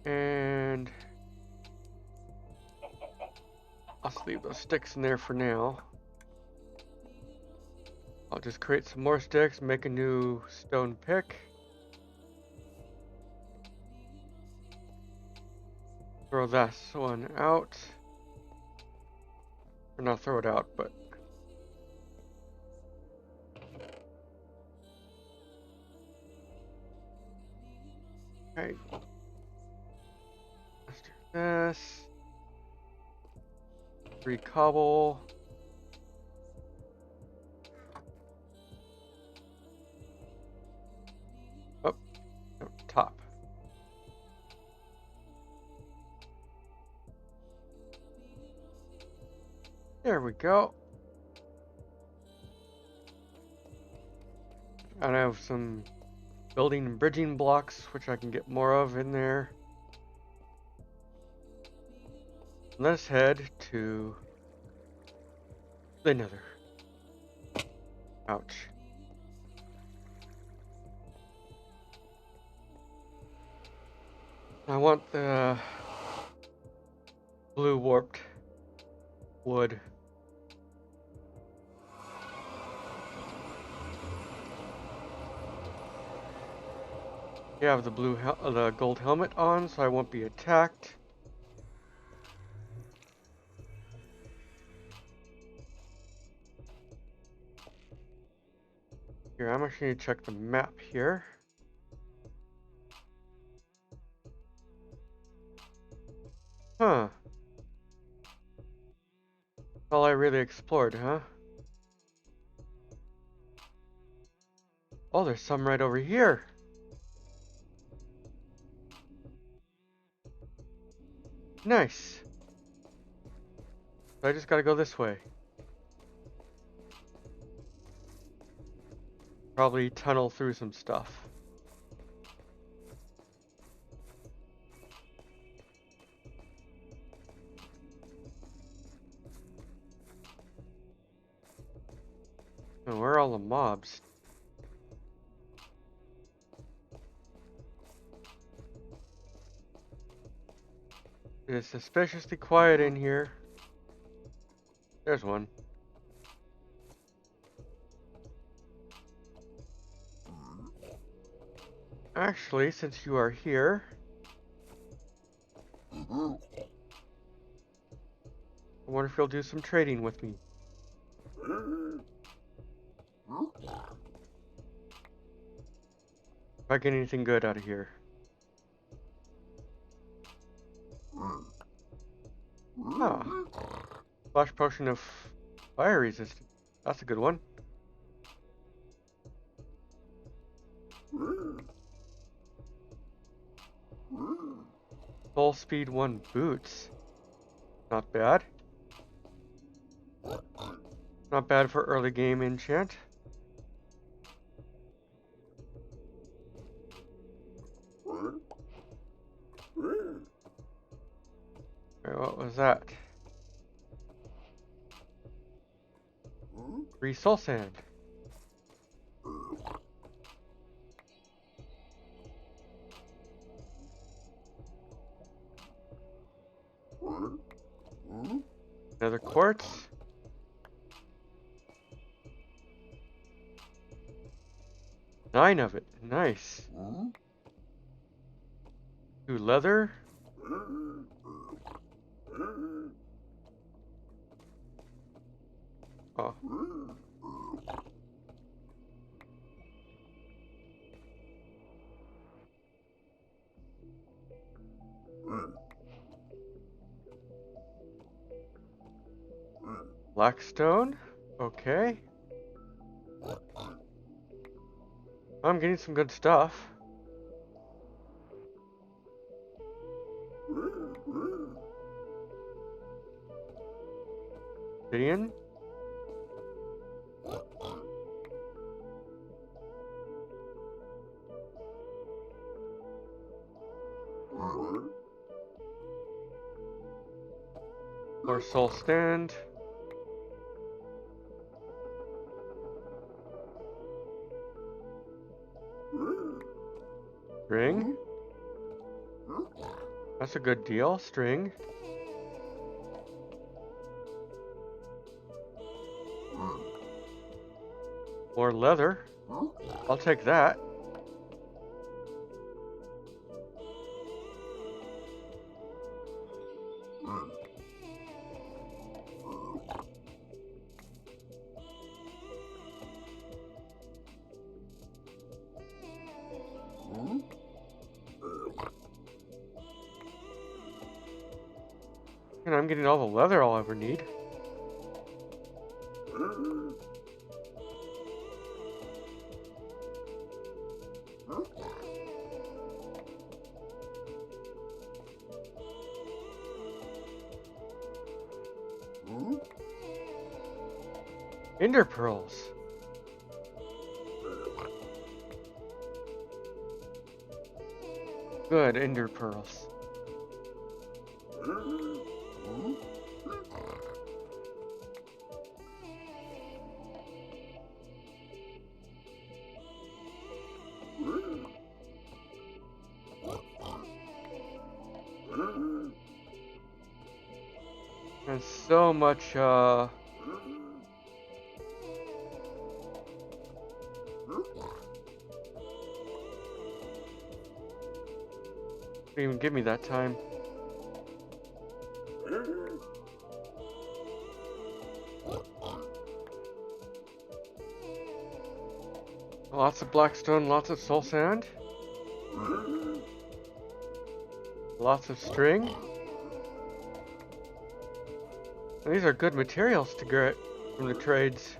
And I'll just leave those sticks in there for now. I'll just create some more sticks, make a new stone pick. Throw this one out. Or not throw it out, but... Okay. Let's do this. 3 cobble. There we go. And I have some building and bridging blocks, which I can get more of in there. Let's head to the Nether. Ouch. I want the blue warped wood. You have the the gold helmet on, so I won't be attacked. Here, I'm actually gonna check the map here. Huh. All I really explored, huh? Oh, there's some right over here. Nice. So I just gotta go this way. Probably tunnel through some stuff. And where are all the mobs? It is suspiciously quiet in here. There's one. Actually, since you are here, I wonder if you'll do some trading with me. If I get anything good out of here. Ah, flash potion of fire resistance. That's a good one. Full speed 1 boots. Not bad. Not bad for early game enchant. Alright, what was that? 3 soul sand. Another quartz. Nine of it. Nice. 2 leather. Oh. Blackstone. Okay. I'm getting some good stuff. Obsidian. More soul stand. String. That's a good deal. String. More leather. I'll take that. And I'm getting all the leather I'll ever need. Ender pearls. Good ender pearls. And so much didn't even give me that time. Lots of blackstone, lots of soul sand. Lots of string. And these are good materials to get from the trades.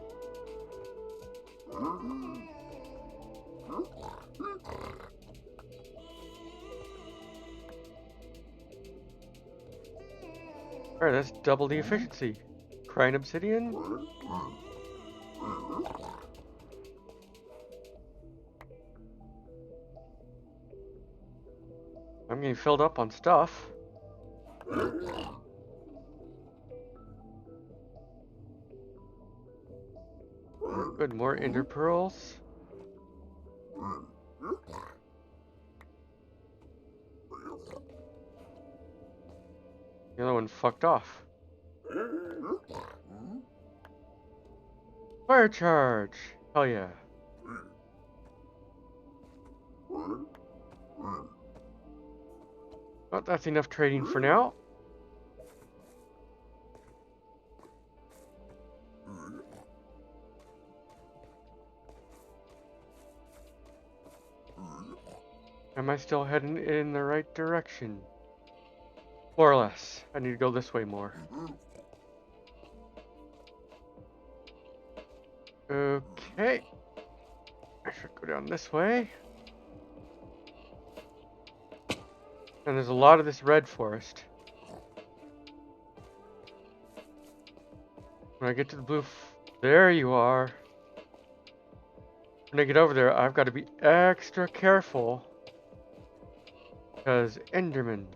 Alright, that's double the efficiency. Crying obsidian. I'm getting filled up on stuff. Good, more ender pearls. The other one fucked off. Fire charge! Hell yeah. Well, that's enough trading for now. Am I still heading in the right direction? More or less. I need to go this way more. Okay. I should go down this way. And there's a lot of this red forest. When I get to the blue, there you are. When I get over there, I've got to be extra careful. Because Enderman.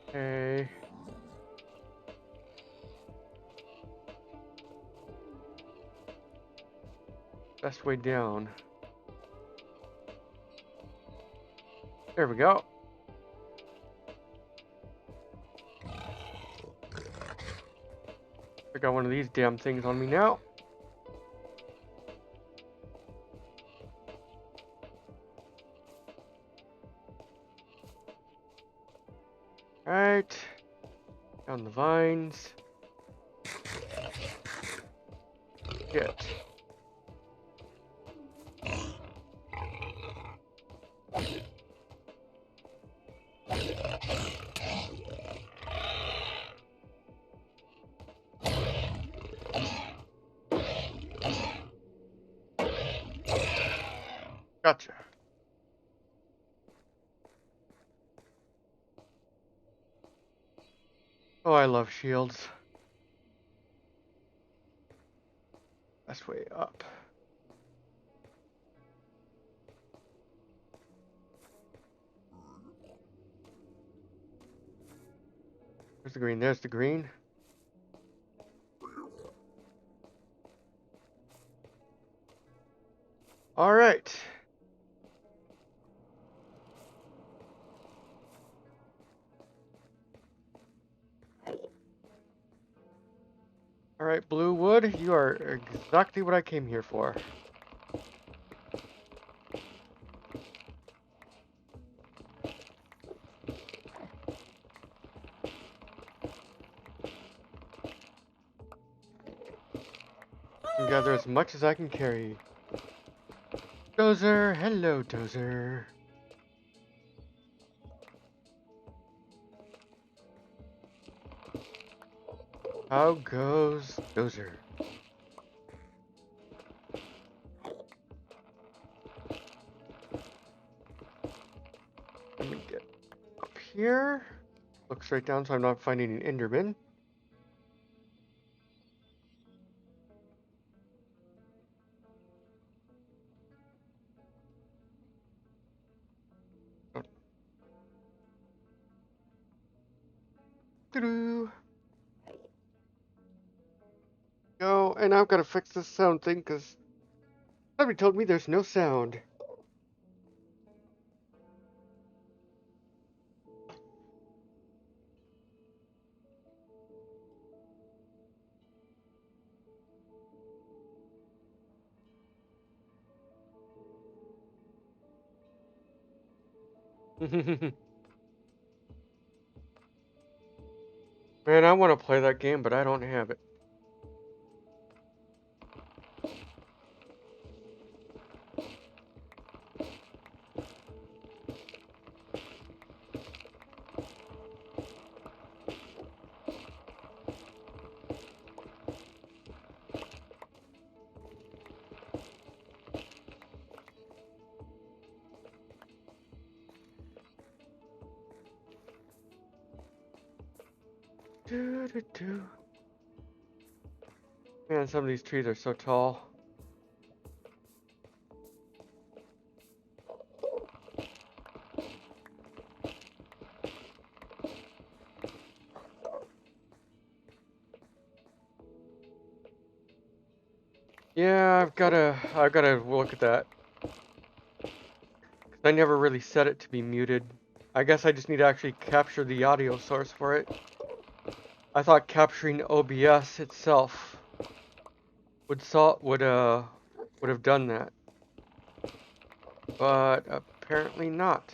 Okay. Best way down. There we go. I got one of these damn things on me now. Alright. Down the vines. Get. Gotcha. Oh, I love shields. Best way up. There's the green. There's the green. All right. All right, Blue Wood, you are exactly what I came here for. And gather as much as I can carry. Dozer, hello, Dozer. How goes Dozer? Let me get up here. Look straight down so I'm not finding an Enderman. Doo-doo. Go, and I've got to fix this sound thing because somebody told me there's no sound. Man, I want to play that game, but I don't have it. Doo-doo-doo. Man, some of these trees are so tall. Yeah, I've gotta look at that. 'Cause I never really set it to be muted. I guess I just need to actually capture the audio source for it. I thought capturing OBS itself would have done that, but apparently not.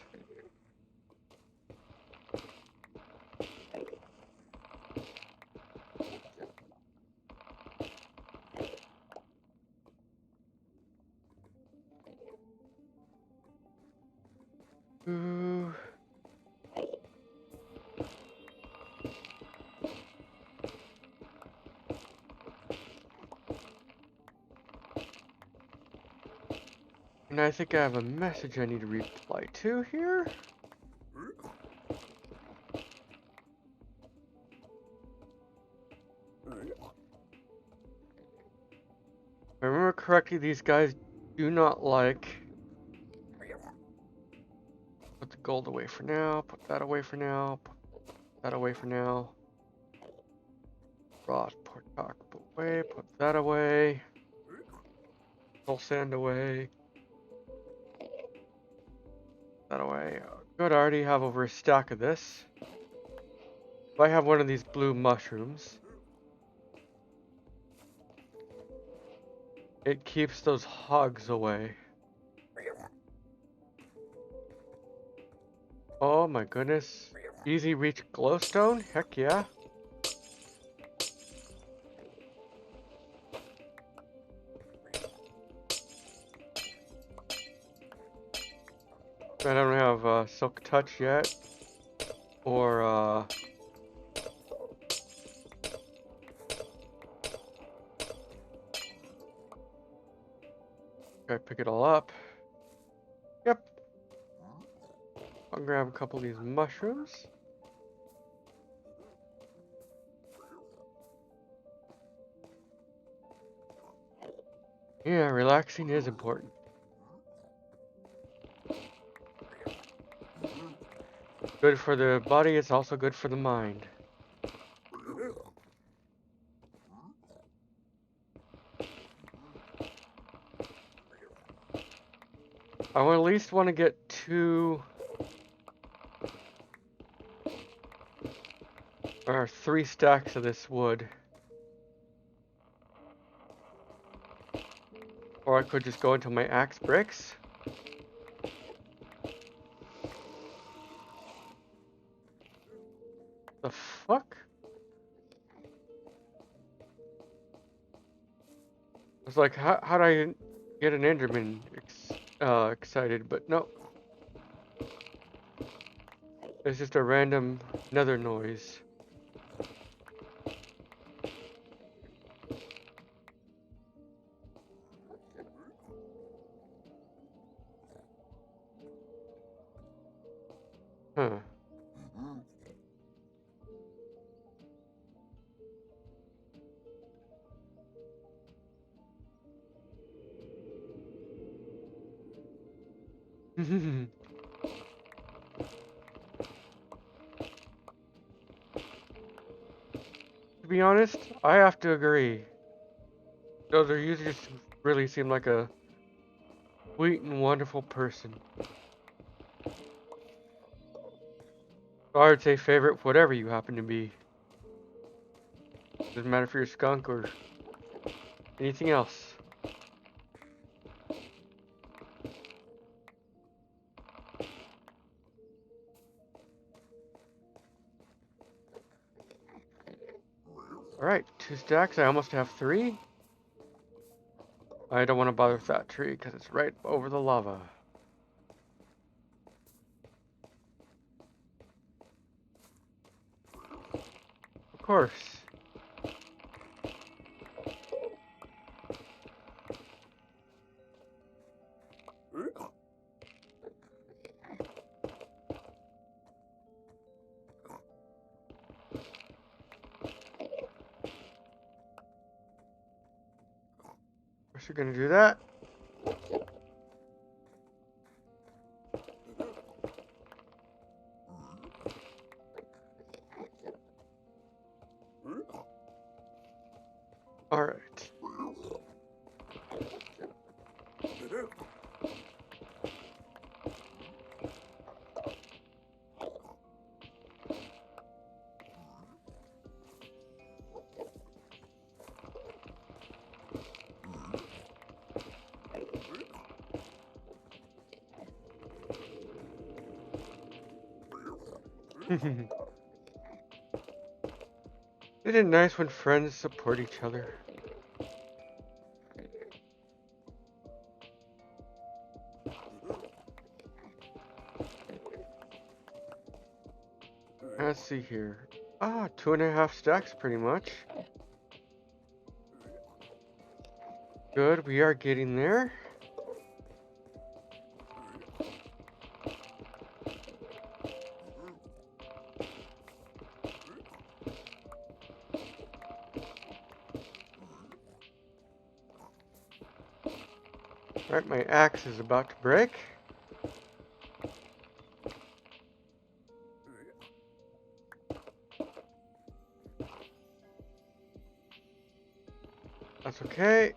Ooh. And I think I have a message I need to reply to here. If I remember correctly, these guys do not like. Put the gold away for now, put that away for now, put that away for now. Rot, pork away, put that away. Soul sand away. That away. Good, I already have over a stack of this. If I have one of these blue mushrooms, it keeps those hogs away. Oh my goodness. Easy reach glowstone? Heck yeah. I don't have silk touch yet. Or gotta pick it all up. Yep. I'll grab a couple of these mushrooms. Yeah, relaxing is important. Good for the body, it's also good for the mind. I would at least want to get 2 or 3 stacks of this wood. Or I could just go into my axe bricks. The fuck? I was like, how do I get an Enderman excited? But no. It's just a random nether noise. Huh. To be honest, I have to agree. Those are you just really seem like a sweet and wonderful person. So I would say favorite, whatever you happen to be. Doesn't matter if you're a skunk or anything else. Alright, 2 stacks. I almost have 3. I don't want to bother with that tree because it's right over the lava. Of course. First we're gonna do that. Alright. Isn't it nice when friends support each other? Let's see here. 2.5 stacks pretty much. Good, we are getting there. Alright, my axe is about to break. That's okay.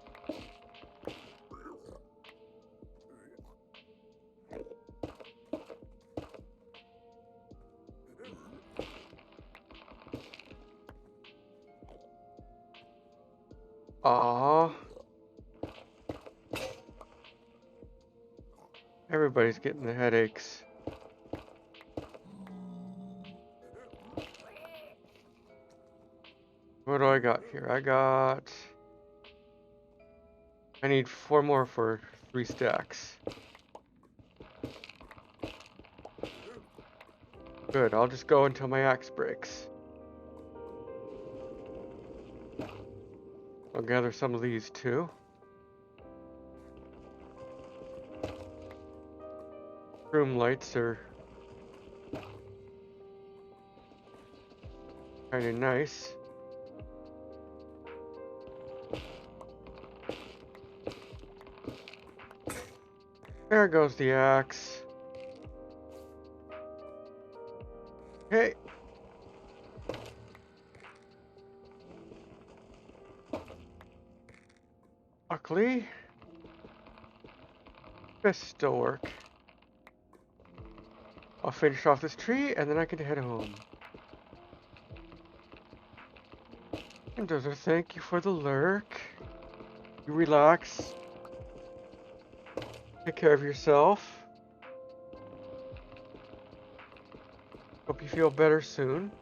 Aww. Everybody's getting the headaches. What do I got here? I need 4 more for 3 stacks. Good, I'll just go until my axe breaks. I'll gather some of these too. Room lights are kind of nice. There goes the axe. Okay. Luckily, this still work. I'll finish off this tree and then I can head home. And does a thank you for the lurk. You relax. Take care of yourself. Hope you feel better soon.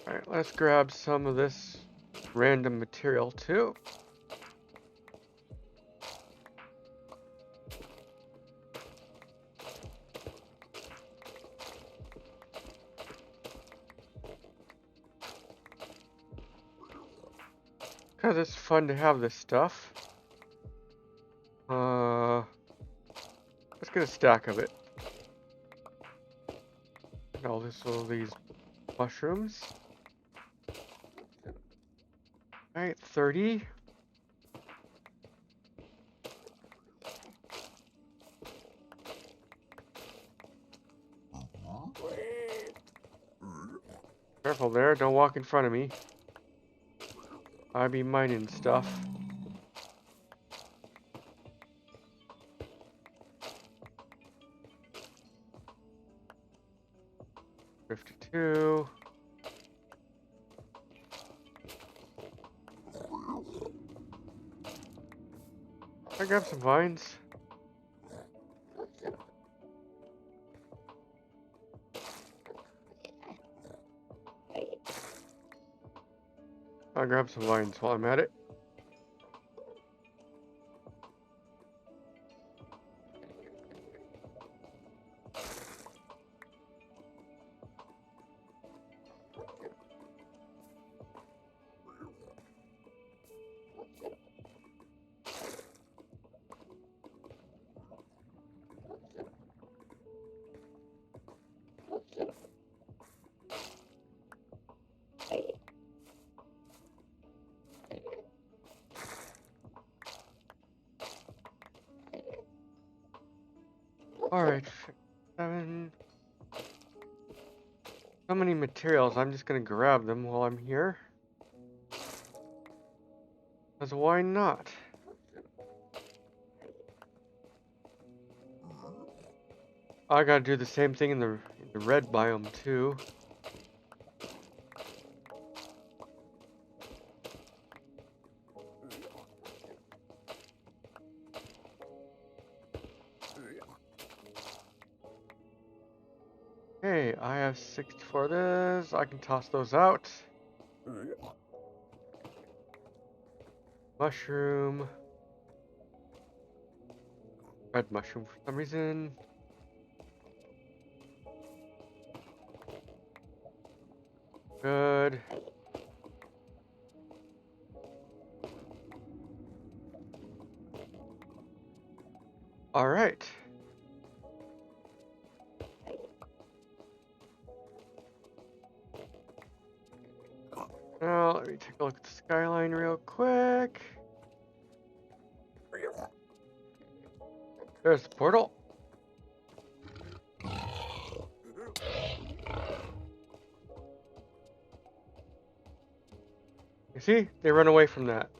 Alright, let's grab some of this random material too. Because it's fun to have this stuff. Let's get a stack of it. And also these mushrooms. Alright, 30. Careful there, don't walk in front of me. I be mining stuff. $52. I grab some vines. I'll grab some vines while I'm at it. Alright, 7. So many materials, I'm just gonna grab them while I'm here. Because why not? I gotta do the same thing in the red biome too. Hey, I have 64 of this. I can toss those out. Mushroom. Red mushroom for some reason. Good. Alright. Now, let me take a look at the skyline real quick. There's the portal. You see? They run away from that.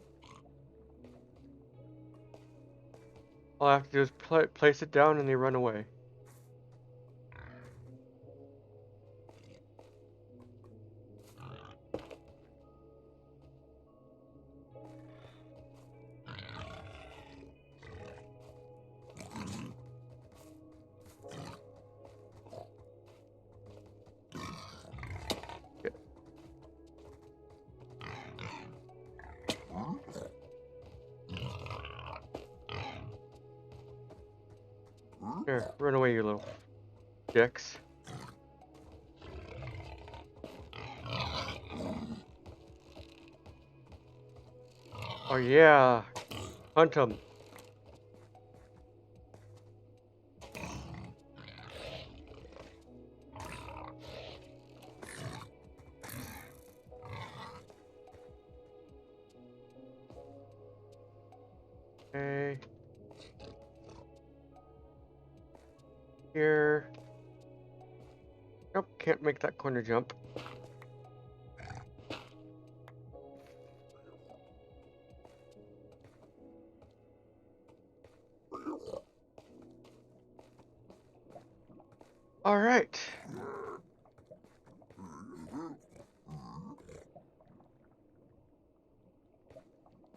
All I have to do is place it down and they run away. Here, run away, you little dicks. Oh yeah, hunt them. Okay. Here. Nope, can't make that corner jump. All right.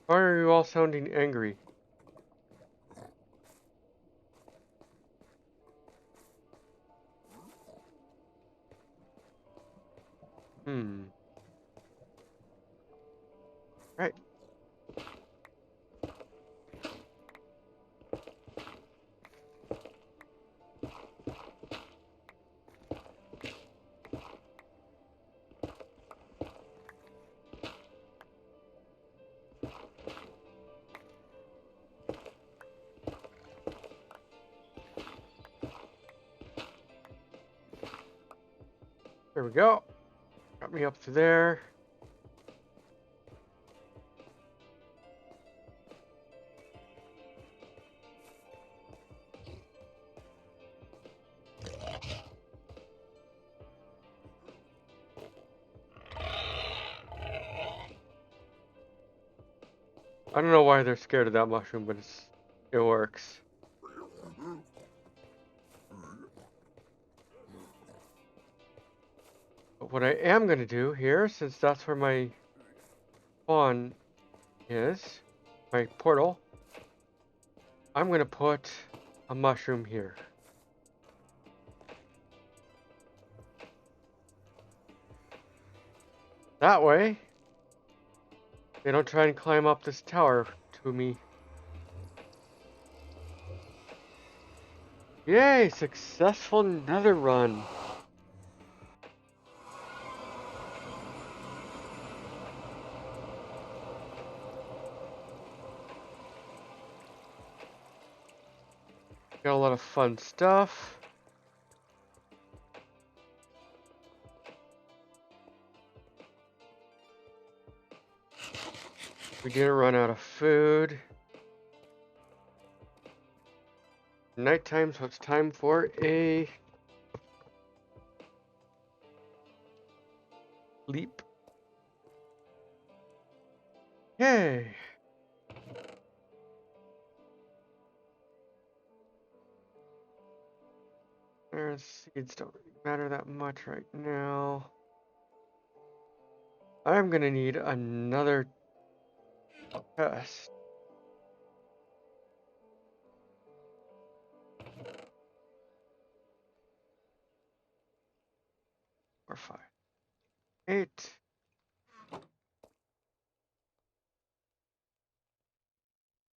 Why are you all sounding angry? Right. There we go. Got me up to there. I don't know why they're scared of that mushroom, but it works. But what I am going to do here, since that's where my spawn is, my portal, I'm going to put a mushroom here. That way, they don't try and climb up this tower to me. Yay! Successful nether run. Got a lot of fun stuff. We didn't run out of food. Nighttime, so it's time for a leap. Yay! Seeds don't really matter that much right now. I'm gonna need another chest. Or 5. 8.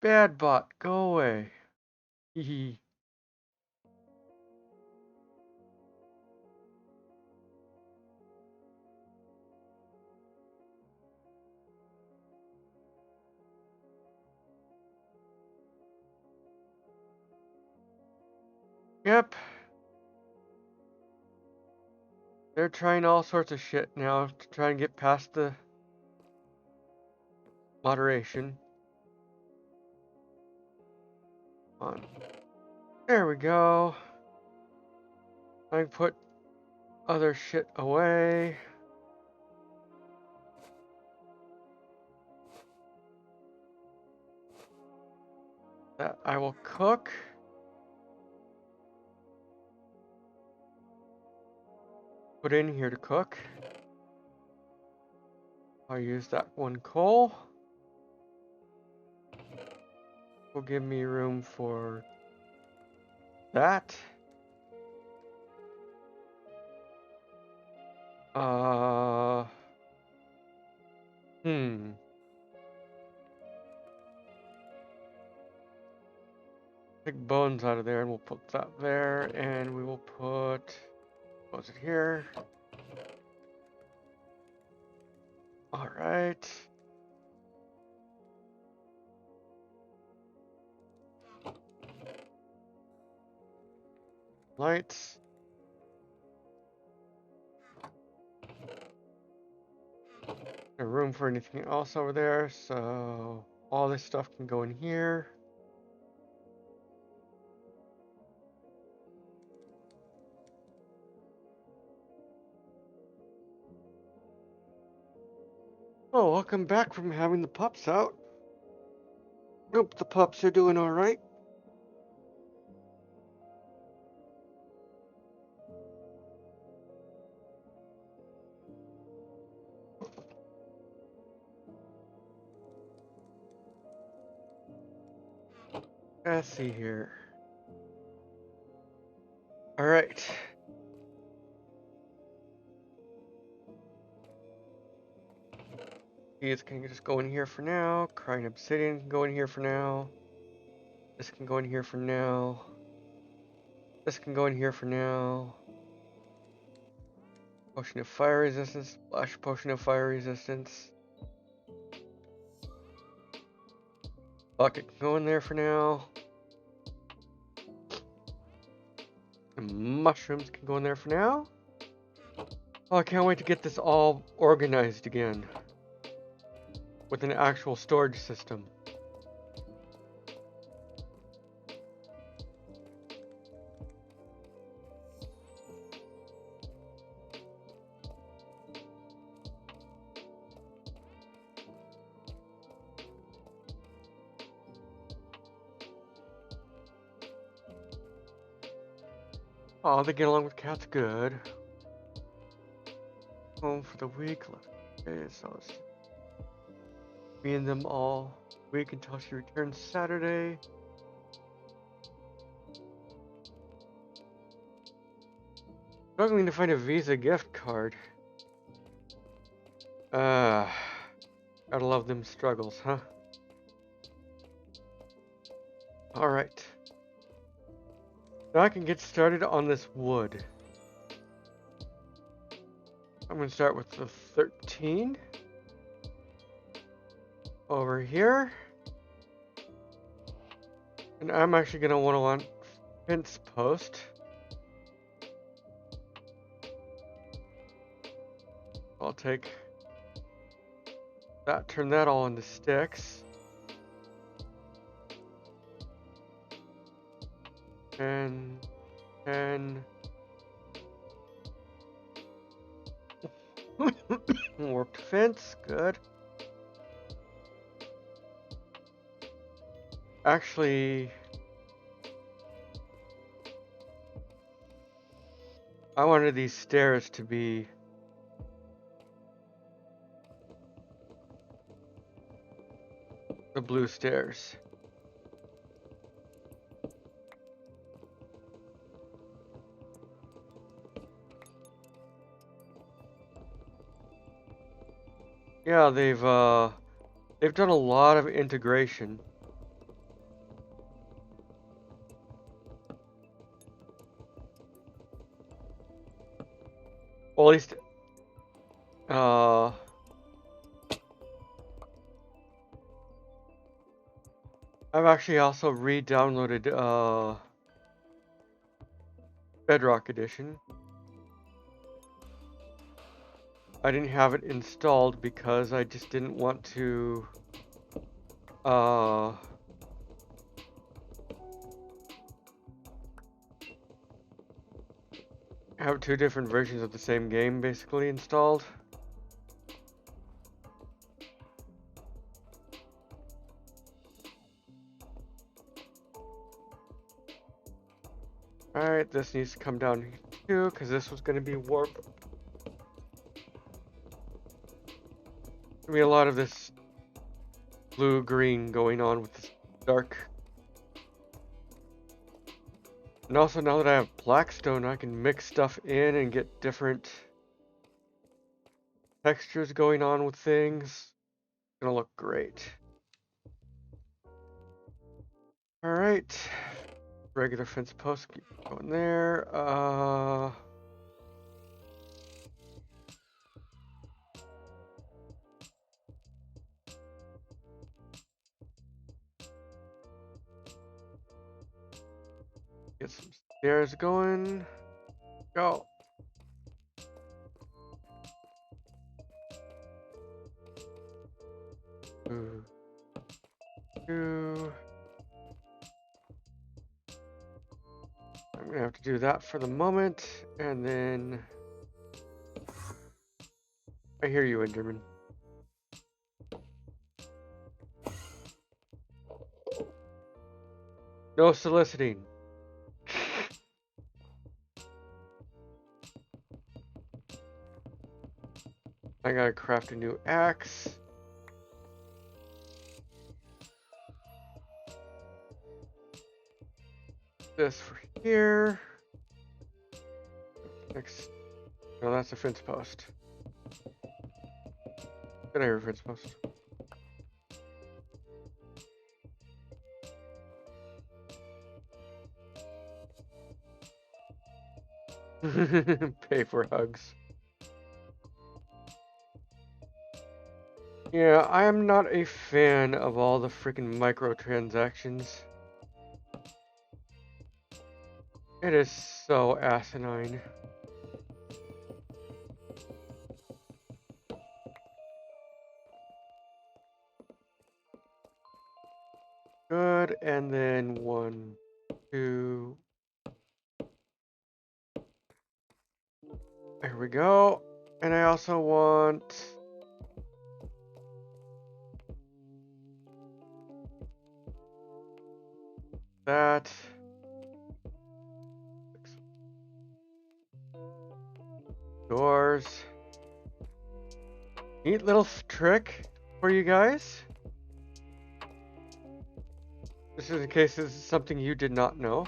Bad bot, go away. Hehe. Yep. They're trying all sorts of shit now to try and get past the moderation. On. There we go. I can put other shit away. That I will cook. Put in here to cook. I'll use that one coal. Will give me room for that. Take bones out of there and we'll put that there, and we will put, what was it here? All right. Lights. No room for anything else over there, so all this stuff can go in here. Oh, welcome back from having the pups out. Hope the pups are doing all right. Let's see here. All right. These can just go in here for now. Crying Obsidian can go in here for now. This can go in here for now. This can go in here for now. Potion of Fire Resistance. Splash Potion of Fire Resistance. Bucket can go in there for now. And mushrooms can go in there for now. Oh, I can't wait to get this all organized again with an actual storage system. Oh, they get along with cats good. Home for the week. Okay, so it's me and them all week until she returns Saturday. Struggling to find a Visa gift card. Gotta love them struggles, huh? Alright. Now I can get started on this wood. I'm gonna start with the 13. Over here. And I'm actually gonna want fence post. I'll take that, turn that all into sticks. And warped fence, good. Actually, I wanted these stairs to be the blue stairs. Yeah, they've done a lot of integration. Well, at least I've actually also re-downloaded Bedrock Edition. I didn't have it installed because I just didn't want to have two different versions of the same game basically installed. Alright, this needs to come down here too, because this was going to be warp. There'll be a lot of this blue-green going on with this dark. And also now that I have Blackstone, I can mix stuff in and get different textures going on with things. It's gonna look great. Alright. Regular fence post, keep going there. Get some stairs going. Go. Two. I'm gonna have to do that for the moment, and then I hear you, Enderman. No soliciting. I gotta craft a new axe. This for here. Next. No, that's a fence post. Get here, fence post. Pay for hugs. Yeah, I am not a fan of all the freaking microtransactions. It is so asinine. Good, and then 1, 2. There we go. And I also want that. Doors. Neat little trick for you guys. This is in case this is something you did not know.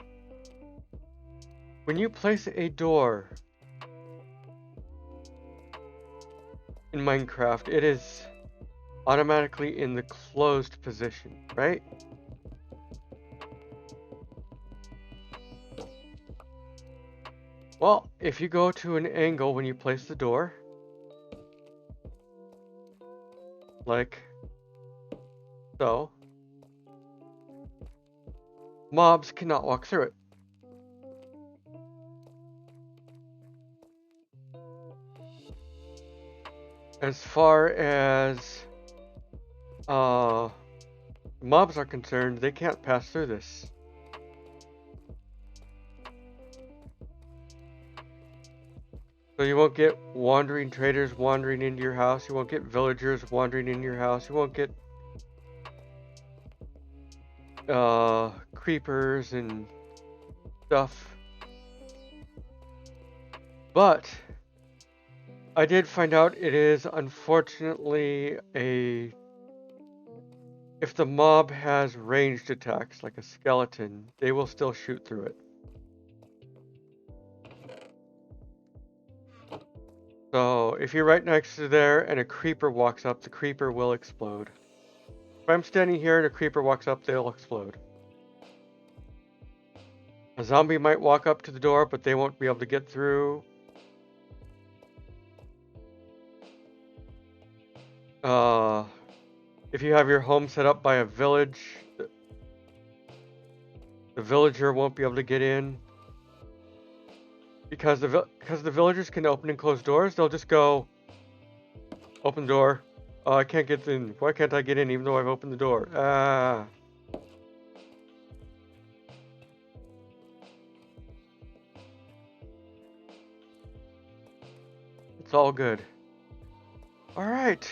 When you place a door in Minecraft, it is automatically in the closed position, right? Well, if you go to an angle when you place the door, like so, mobs cannot walk through it. As far as mobs are concerned, they can't pass through this. So you won't get wandering traders wandering into your house. You won't get villagers wandering into your house. You won't get creepers and stuff. But I did find out it is unfortunately if the mob has ranged attacks like a skeleton, they will still shoot through it. So if you're right next to there and a creeper walks up, the creeper will explode. If I'm standing here and a creeper walks up, they'll explode. A zombie might walk up to the door, but they won't be able to get through. If you have your home set up by a village, the villager won't be able to get in. Because the villagers can open and close doors, they'll just go, open door. Oh, I can't get in. Why can't I get in even though I've opened the door? Ah. It's all good. All right.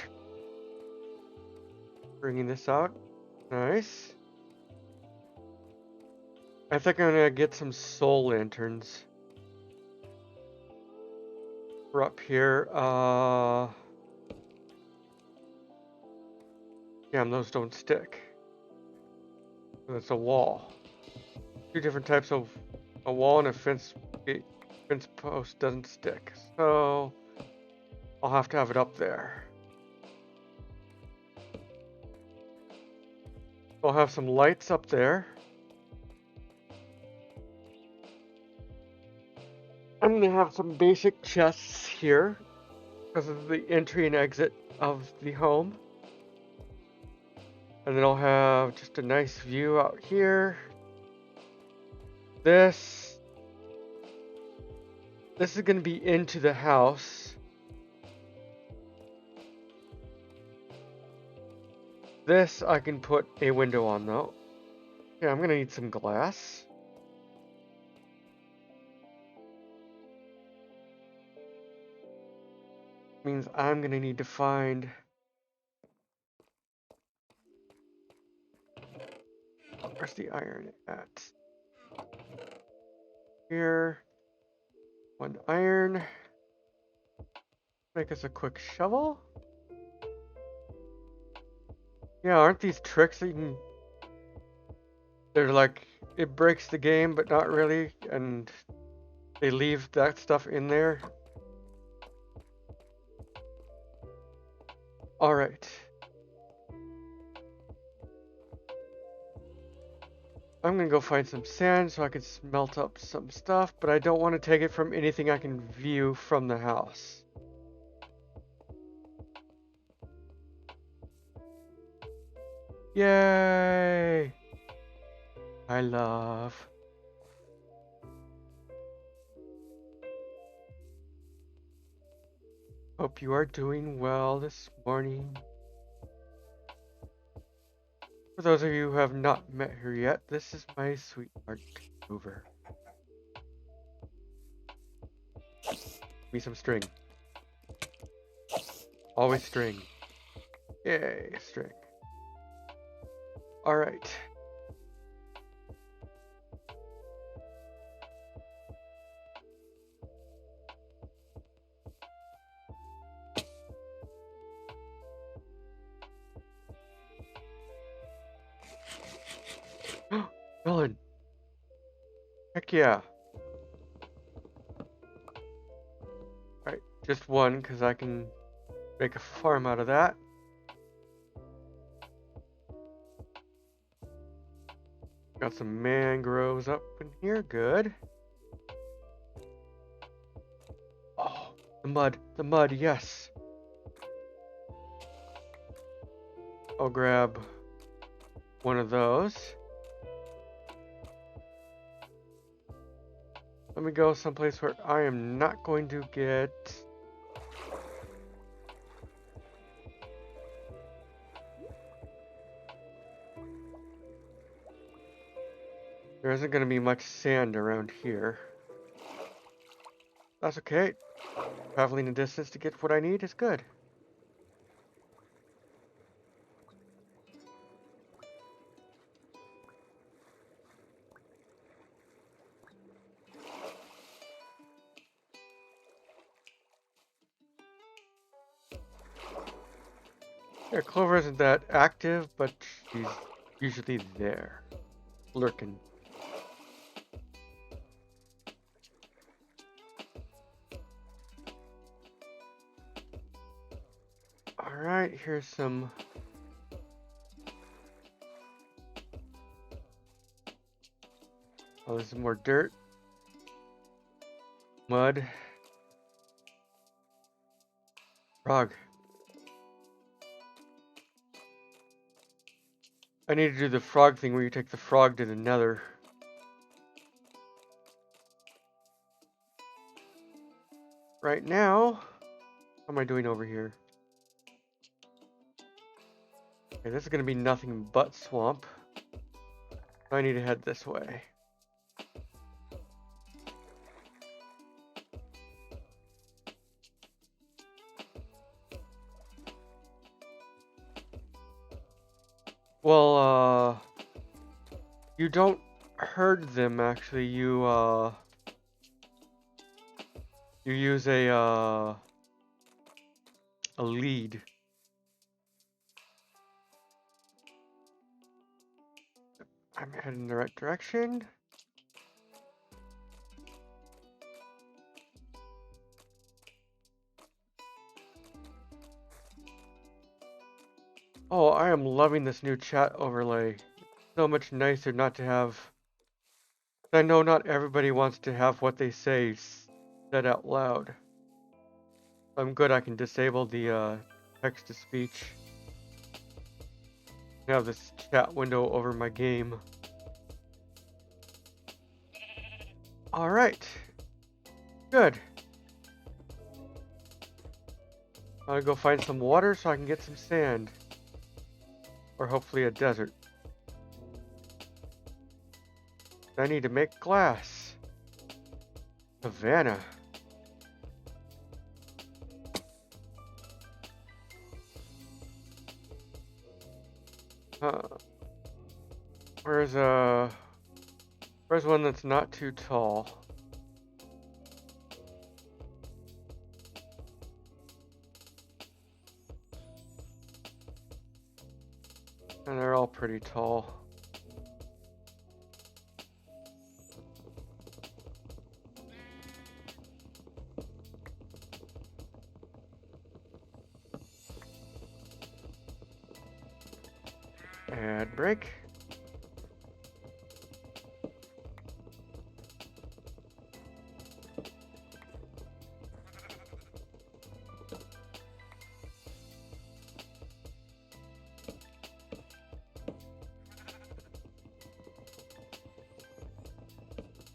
Bringing this out. Nice. I think I'm gonna get some soul lanterns. We're up here. Damn, those don't stick. That's a wall. Two different types of a wall and a fence post doesn't stick. So I'll have to have it up there. I'll have some lights up there. I'm gonna have some basic chests here because of the entry and exit of the home. And then I'll have just a nice view out here. This is gonna be into the house. This I can put a window on though. Yeah, I'm gonna need some glass. Means I'm gonna need to find where's the iron at? Here. 1 iron. Make us a quick shovel. Yeah, aren't these tricks that you can... They're like, it breaks the game, but not really, and they leave that stuff in there. Alright. I'm gonna go find some sand so I can smelt up some stuff, but I don't want to take it from anything I can view from the house. Yay! I love. Hope you are doing well this morning. For those of you who have not met her yet, this is my sweetheart, Hoover. Give me some string. Always string. Yay, string. Alright. Melon. Heck yeah. Alright, just one, because I can make a farm out of that. Got some mangroves up in here, good. Oh, the mud, yes. I'll grab one of those. Let me go someplace where I am not going to get... There isn't going to be much sand around here. That's okay. Traveling a distance to get what I need is good. Yeah, Clover isn't that active, but she's usually there, lurking. Alright, here's some... Oh, there's some more dirt. Mud. Frog. I need to do the frog thing where you take the frog to the nether. Right now, how am I doing over here? Okay, this is going to be nothing but swamp. I need to head this way. Well, you don't herd them, actually. You use a lead. I'm heading in the right direction. Oh, I am loving this new chat overlay. So much nicer not to have... I know not everybody wants to have what they say said out loud. I'm good I can disable the text-to-speech. Have this chat window over my game. Alright. Good. I'll go find some water so I can get some sand. Or hopefully a desert. I need to make glass. Savannah. Where's one that's not too tall? And they're all pretty tall. Add break.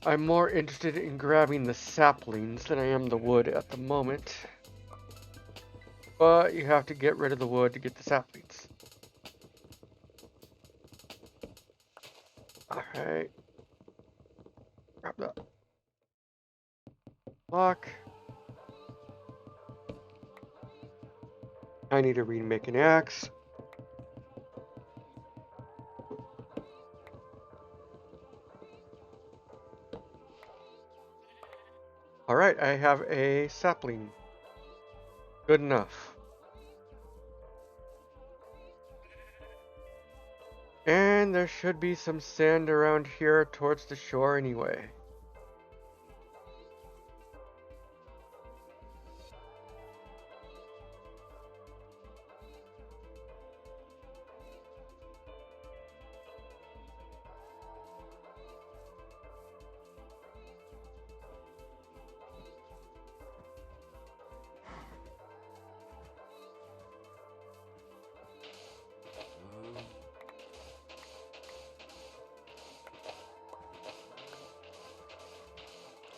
I'm more interested in grabbing the saplings than I am the wood at the moment. But you have to get rid of the wood to get the saplings. Alright. Grab that block. I need to remake an axe. Alright, I have a sapling. Good enough. And there should be some sand around here towards the shore anyway.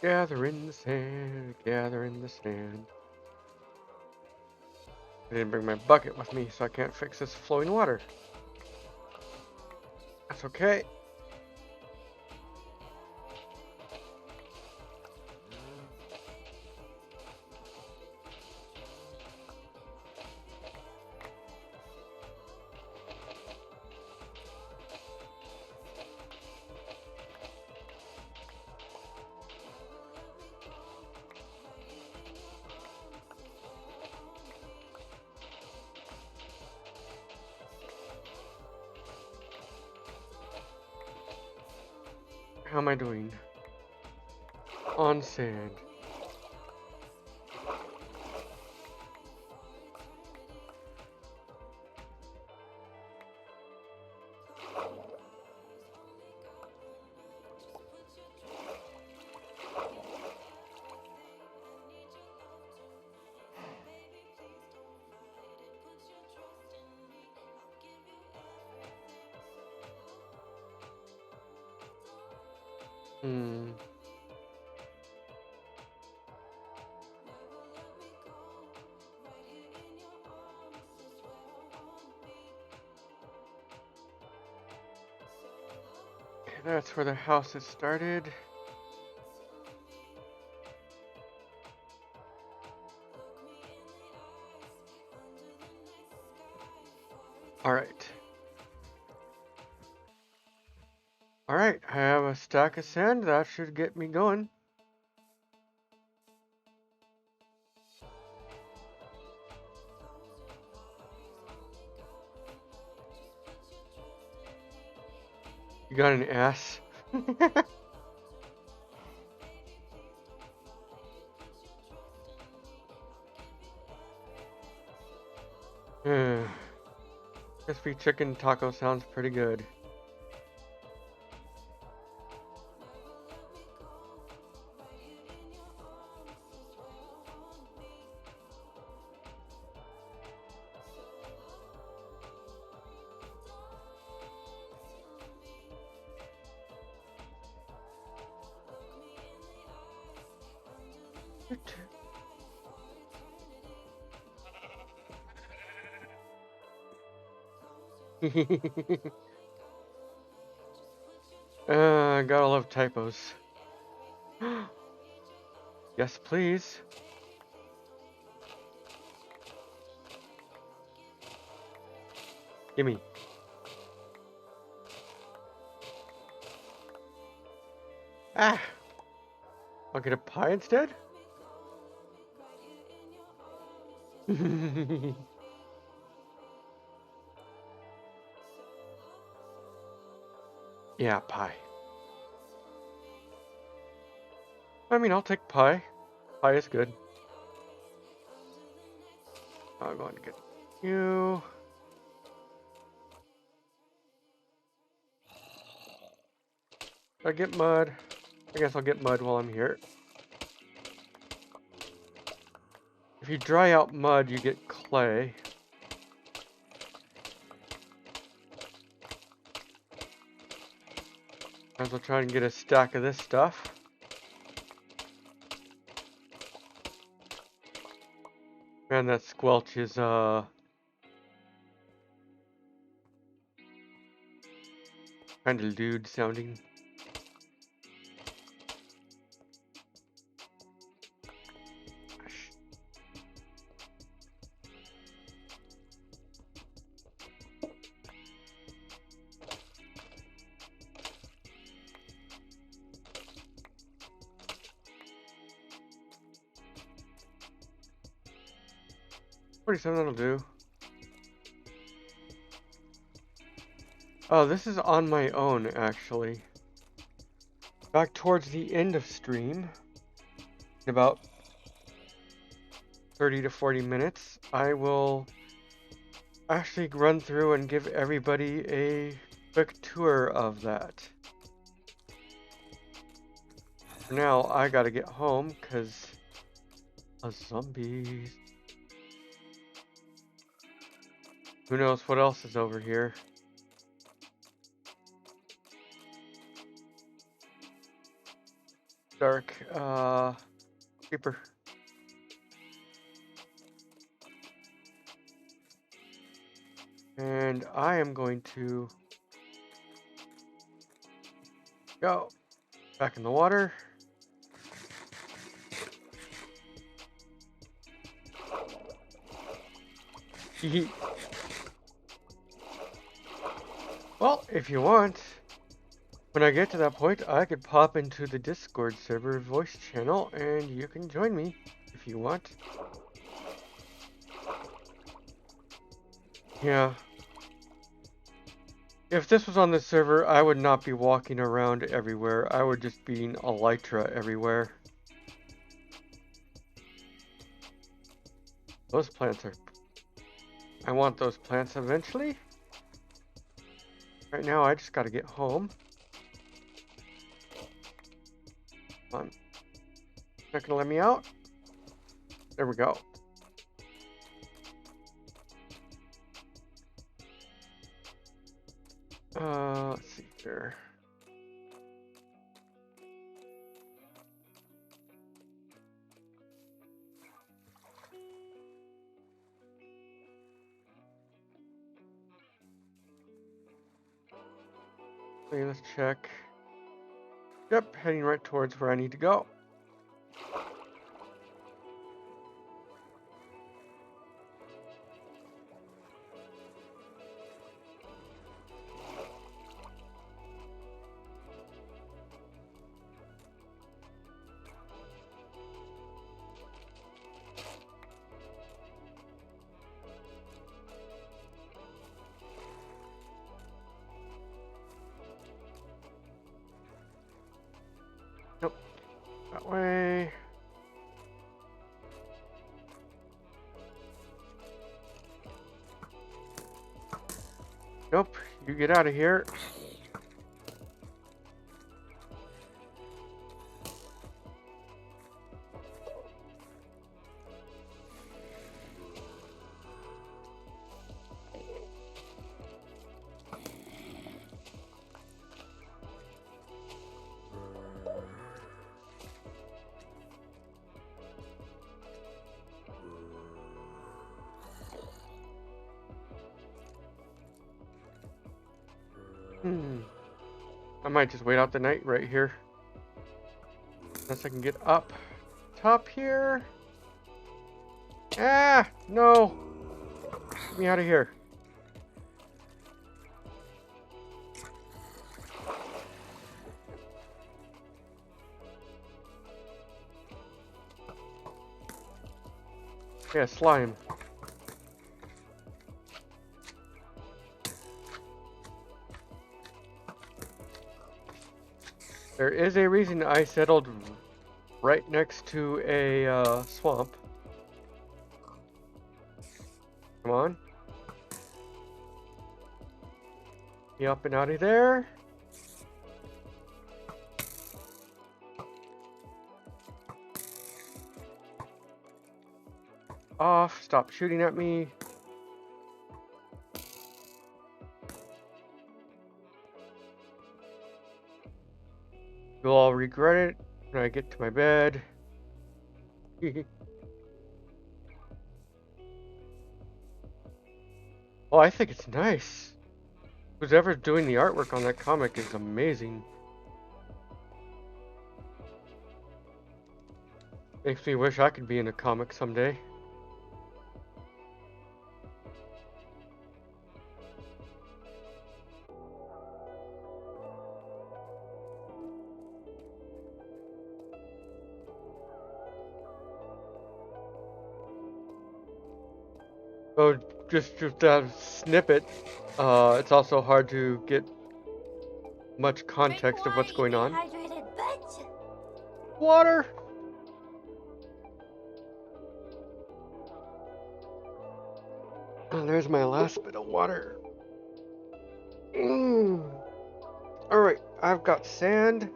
Gather in the sand, gather in the sand. I didn't bring my bucket with me, so I can't fix this flowing water. That's okay. How am I doing? On sand. Hmm. That's where the house has started. Alright. Alright, I have a stack of sand. That should get me going. You got an ass? Crispy chicken taco sounds pretty good. Gotta love typos. Yes, please. Gimme. Ah! I'll get a pie instead? Yeah, pie. I mean, I'll take pie. Pie is good. I'm going to get you. I get mud. I guess I'll get mud while I'm here. If you dry out mud, you get clay. Might as well try and get a stack of this stuff. Man, that squelch is, kind Kind of lewd sounding. Gosh. $47 that'll do. Oh, this is on my own, actually. Back towards the end of stream, in about 30 to 40 minutes, I will actually run through and give everybody a quick tour of that. For now, I gotta get home, because of zombies. Who knows what else is over here? Dark, creeper. And I am going to go back in the water. Well, if you want, when I get to that point, I could pop into the Discord server voice channel and you can join me if you want. Yeah. If this was on the server, I would not be walking around everywhere. I would just be an elytra everywhere. Those plants are... I want those plants eventually. Right now, I just gotta get home. Come on. Not gonna let me out? There we go. Let's see here. Okay, let's check. Yep, heading right towards where I need to go. Nope, that way. Nope, you get out of here. I might just wait out the night right here. Unless I can get up top here. Ah, no. Get me out of here. Yeah, slime. There is a reason I settled right next to a swamp. Come on. Be up and out of there. Off. Stop shooting at me. You'll all regret it when I get to my bed. Oh, I think it's nice. Whoever's doing the artwork on that comic is amazing. Makes me wish I could be in a comic someday. Oh, just that snippet. It's also hard to get much context of what's going on. Water! Oh, there's my last bit of water. Alright, I've got sand.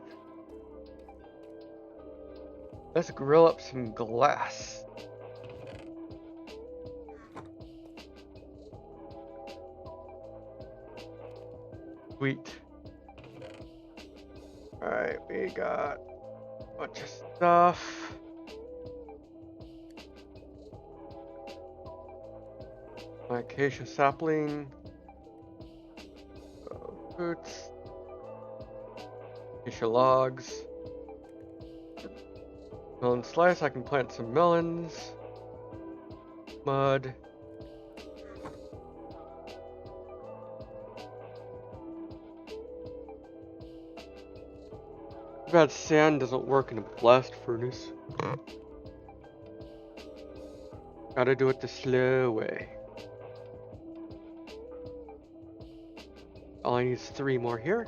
Let's grill up some glass. Sweet. Alright, we got a bunch of stuff. My acacia sapling. Boots. Acacia logs. Melon slice, I can plant some melons. Mud. Too bad sand doesn't work in a blast furnace. Gotta do it the slow way. All I need is 3 more here.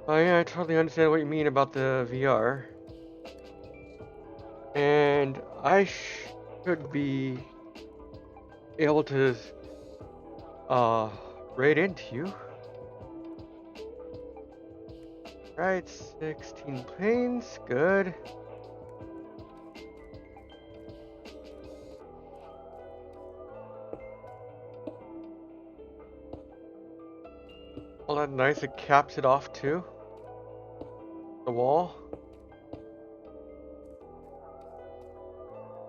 Oh yeah, I totally understand what you mean about the VR. And I should be able to raid into you. Right, 16 planes, good. Well, that's nice, it caps it off too. The wall.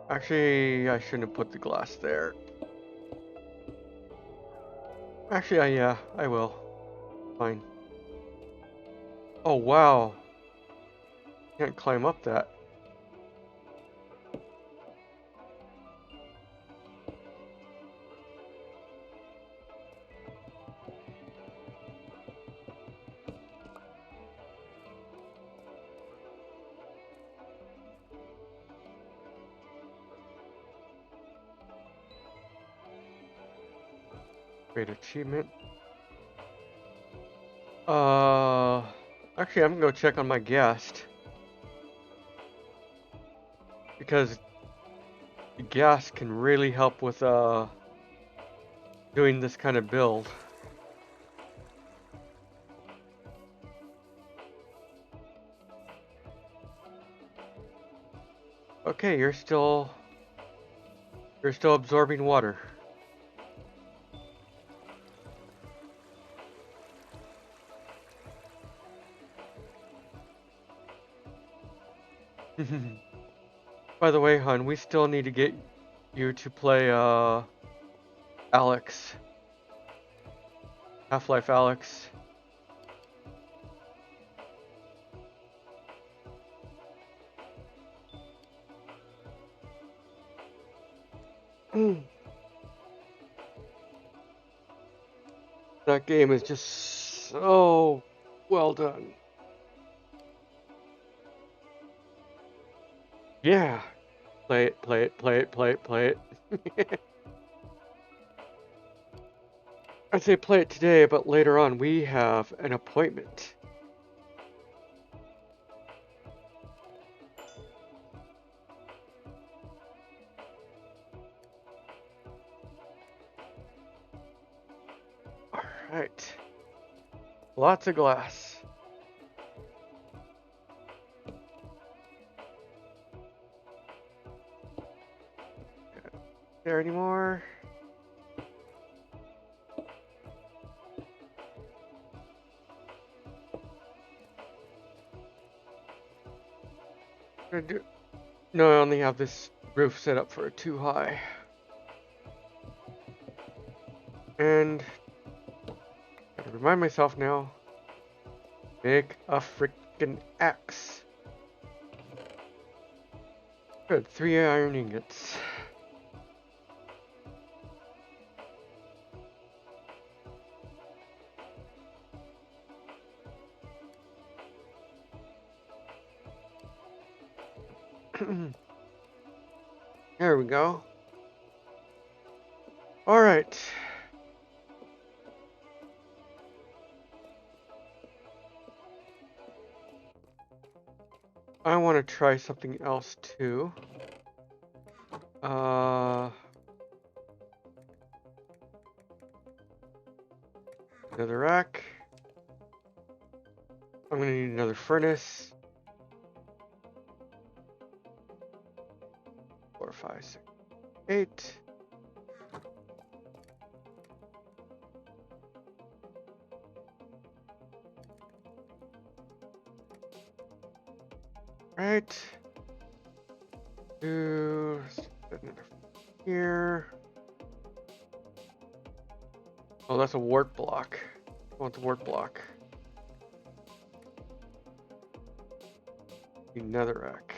Actually, I shouldn't have put the glass there. Actually, yeah, I will. Fine. Oh, wow. Can't climb up that. Great achievement. Actually, I'm gonna go check on my guest. Because the gas can really help with, doing this kind of build. Okay, you're still absorbing water. By the way, hon, we still need to get you to play Alex. Half-Life Alex. That game is just so well done. Yeah. Play it, play it, play it, play it, play it. I'd say play it today, but later on we have an appointment. Alright. Lots of glass. There anymore? gonna do... No, I only have this roof set up for a 2 high. And... Gotta remind myself now. Make a freaking axe. Good, 3 iron ingots. There we go. Alright. I want to try something else too. Another rack. I'm gonna need another furnace. 4, 5, 6, 8. Right. Another here. Oh, that's a wart block. I want the wart block. Another rack.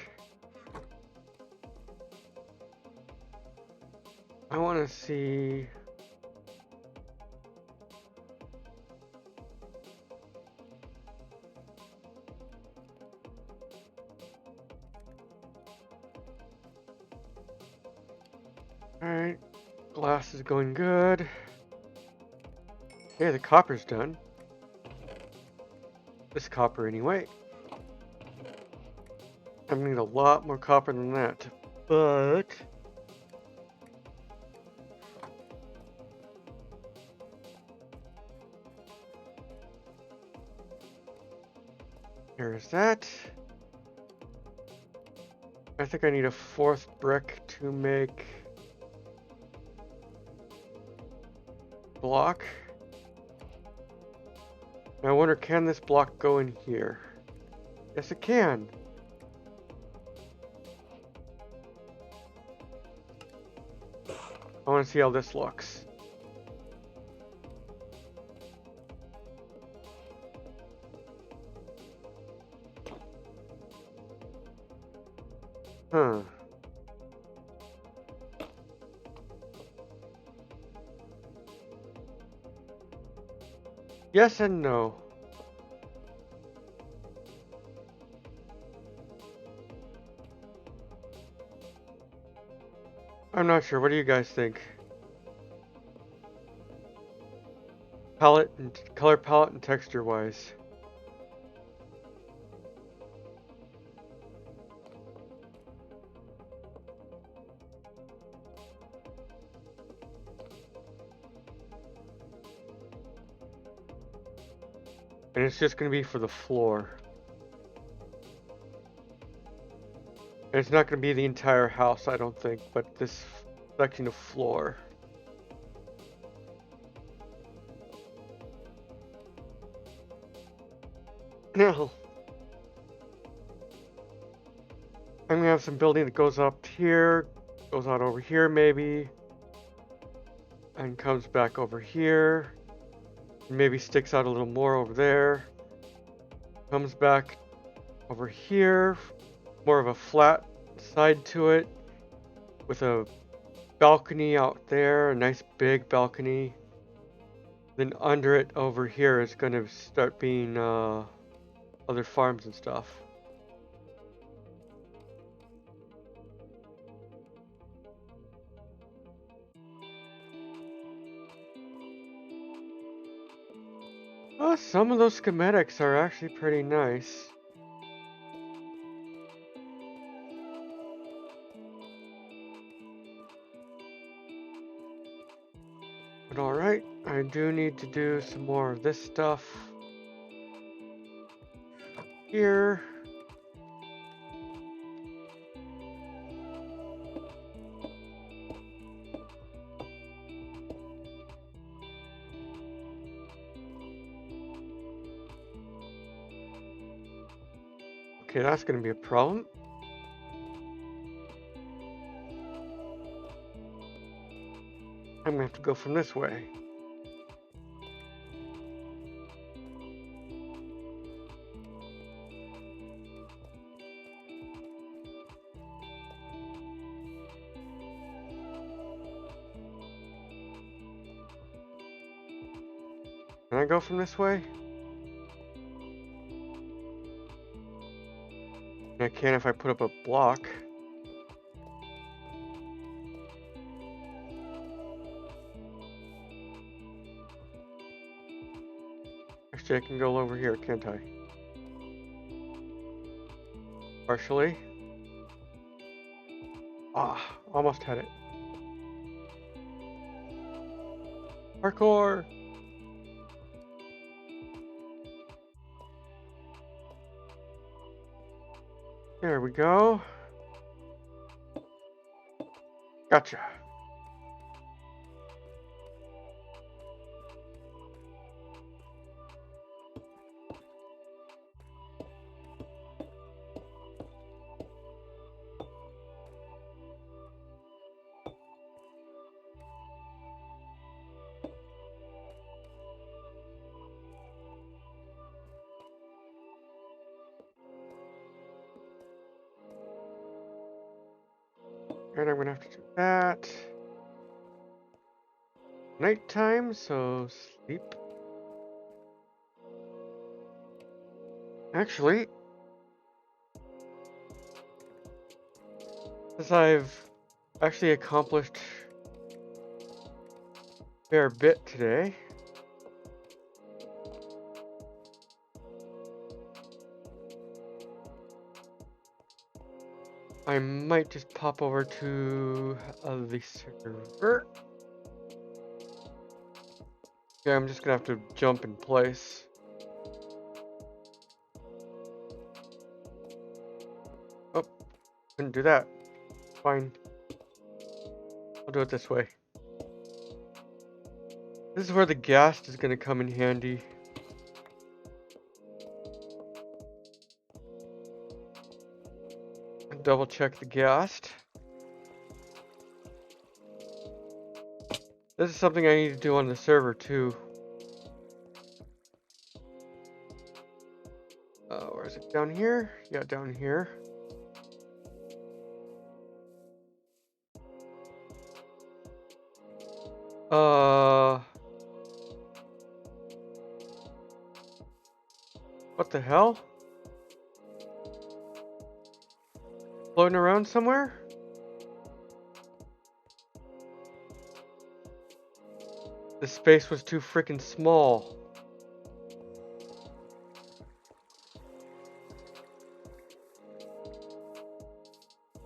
I want to see. Alright, glass is going good. Okay, the copper's done. This copper anyway. I'm gonna need a lot more copper than that. But... There's that. I think I need a 4th brick to make... block. Now I wonder, can this block go in here? Yes, it can. I want to see how this looks. Huh. Yes and no. I'm not sure. What do you guys think? Palette and color palette and texture wise. And it's just going to be for the floor. And it's not going to be the entire house, I don't think, but this section of floor. Now, I'm going to have some building that goes up here, goes out over here maybe, and comes back over here. Maybe sticks out a little more over there. Comes back over here. More of a flat side to it. With a balcony out there. A nice big balcony. Then under it over here is going to start being other farms and stuff. Some of those schematics are actually pretty nice. But alright, I do need to do some more of this stuff here. Okay, that's going to be a problem. I'm gonna have to go from this way. Can I go from this way? I can if I put up a block. Actually, I can go over here, can't I? Partially. Ah, almost had it. Parkour! There we go. Gotcha. And I'm gonna have to do that. Nighttime, so sleep. Actually, as I've actually accomplished a fair bit today, I might just pop over to the server. Yeah, I'm just gonna have to jump in place. Oh, couldn't do that. Fine. I'll do it this way. This is where the ghast is gonna come in handy. Double check the ghast. This is something I need to do on the server too. Where is it? Down here? Yeah, down here. What the hell? Floating around somewhere? The space was too freaking small.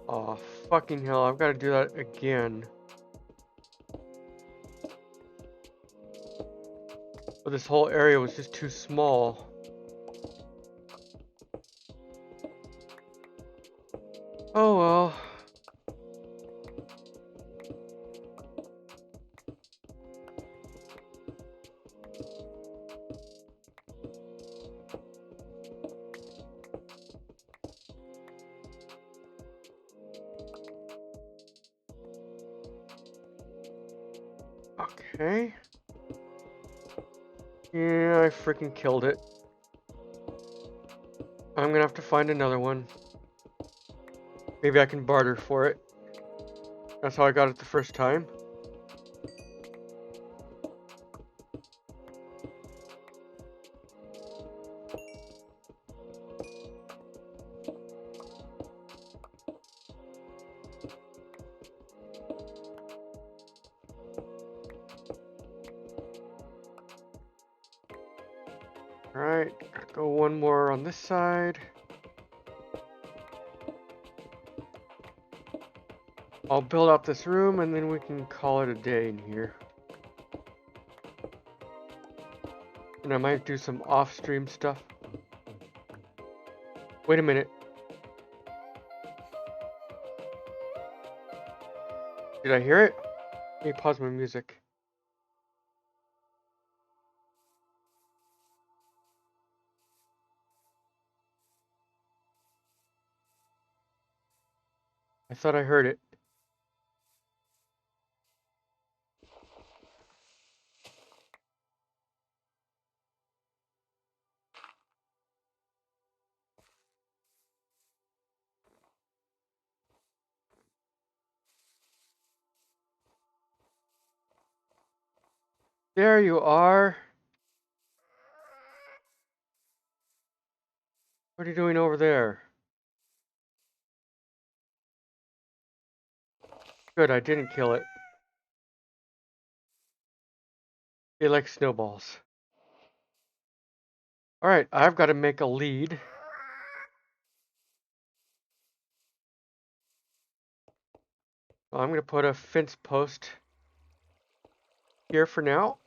Oh, fucking hell, I've got to do that again. But this whole area was just too small. Oh well. Okay. Yeah, I freaking killed it. I'm gonna have to find another one. Maybe I can barter for it. That's how I got it the first time. Alright, gotta go one more on this side. I'll build out this room and then we can call it a day in here. And I might do some off-stream stuff. Wait a minute. Did I hear it? Let me pause my music. I thought I heard it. There you are. What are you doing over there? Good, I didn't kill it. They like snowballs. Alright, I've got to make a lead. So I'm going to put a fence post here for now.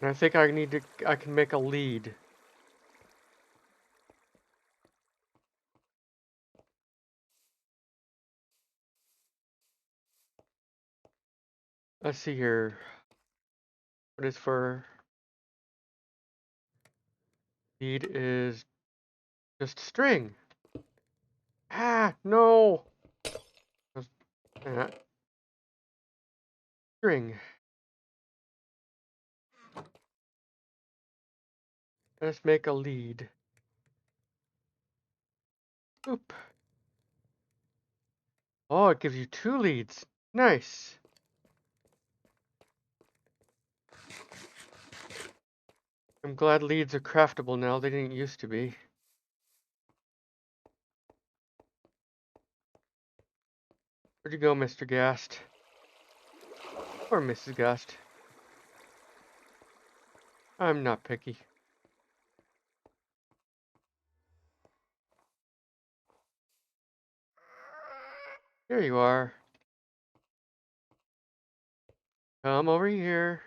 And I think I can make a lead. Let's see here. What is for lead is just string. Ah, no. String. Let's make a lead. Oop. Oh, it gives you 2 leads. Nice. I'm glad leads are craftable now. They didn't used to be. Where'd you go, Mr. Gast? Or Mrs. Gast? I'm not picky. There you are. Come over here.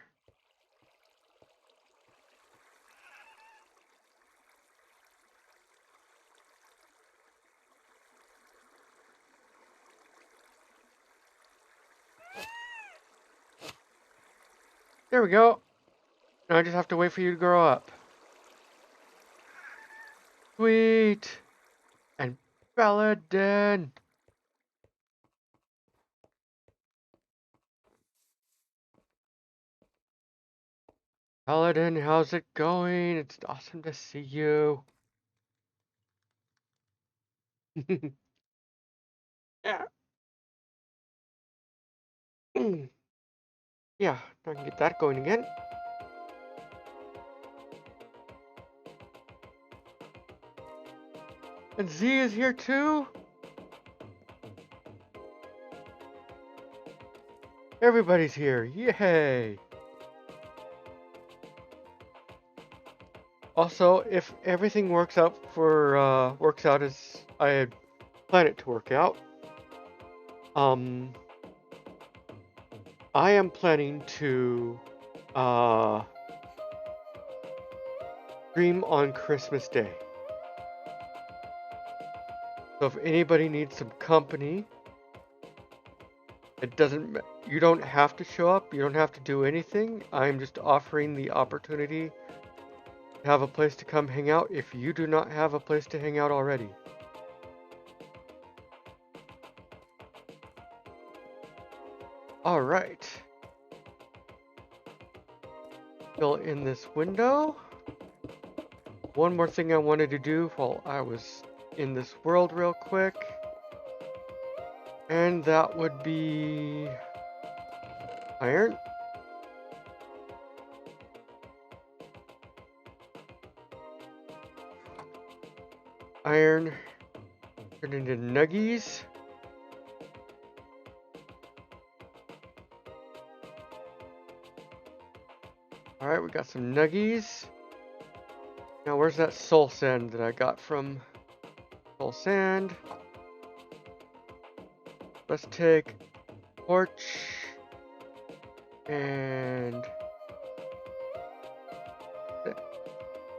There we go. Now I just have to wait for you to grow up. Sweet. And Paladin. Paladin, how's it going? It's awesome to see you. Yeah. Yeah, I can get that going again. And Z is here too. Everybody's here. Yay. Also, if everything works out as I had planned it to work out, I am planning to stream on Christmas Day. So if anybody needs some company, you don't have to show up, you don't have to do anything. I'm just offering the opportunity to have a place to come hang out if you do not have a place to hang out already. All right. Fill in this window. One more thing I wanted to do while I was in this world real quick. And that would be iron. Iron turned into nuggies. Alright, we got some nuggies. Now where's that soul sand that I got from soul sand? Let's take torch and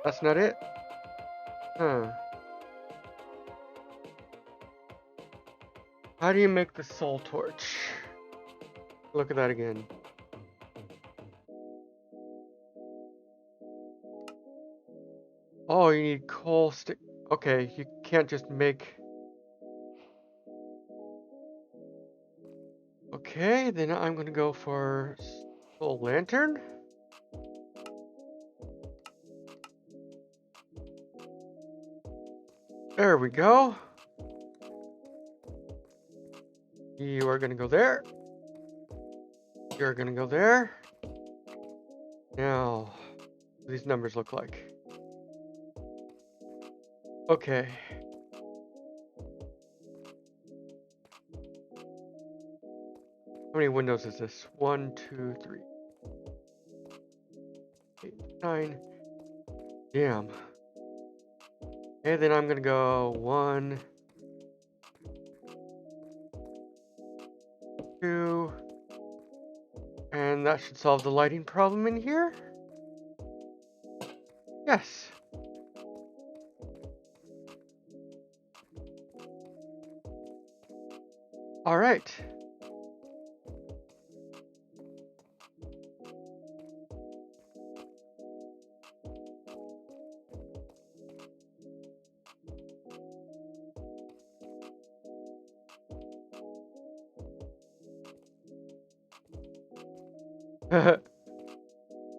that's not it? Huh. How do you make the soul torch? Look at that again. Oh, you need coal stick. Okay, you can't just make... Okay, then I'm gonna go for soul lantern. There we go. You are gonna go there. You're gonna go there. Now, what do these numbers look like? Okay. How many windows is this? 1, 2, 3, 8, 9. Damn. And then I'm gonna go 1, 2, and that should solve the lighting problem in here. Yes. All right.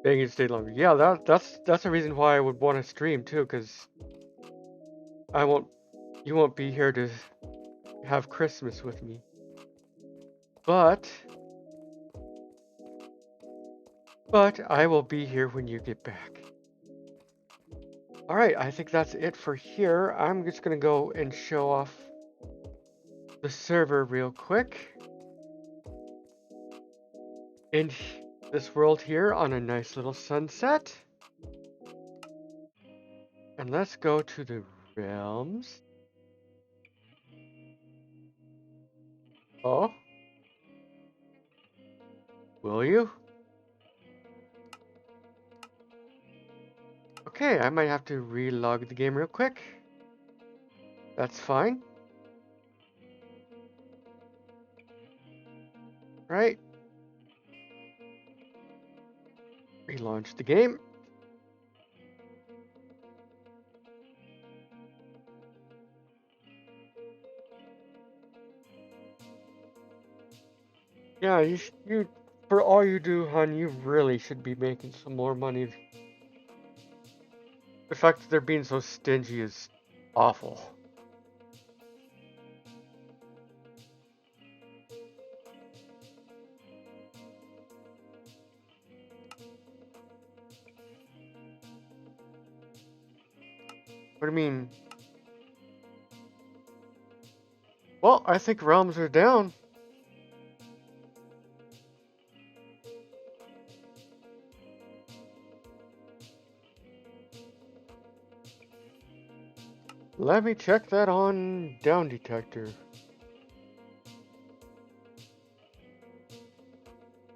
Making it stay longer. Yeah, that's a reason why I would want to stream too, because you won't be here to have Christmas with me. But I will be here when you get back. All right, I think that's it for here. I'm just gonna go and show off the server real quick. In this world here on a nice little sunset. And let's go to the realms. Oh? Will you? Okay, I might have to relog the game real quick. That's fine. Right. Relaunch the game. Yeah, you for all you do, hon, you really should be making some more money. The fact that they're being so stingy is awful. What do you mean? Well, I think realms are down. Let me check that on Down Detector.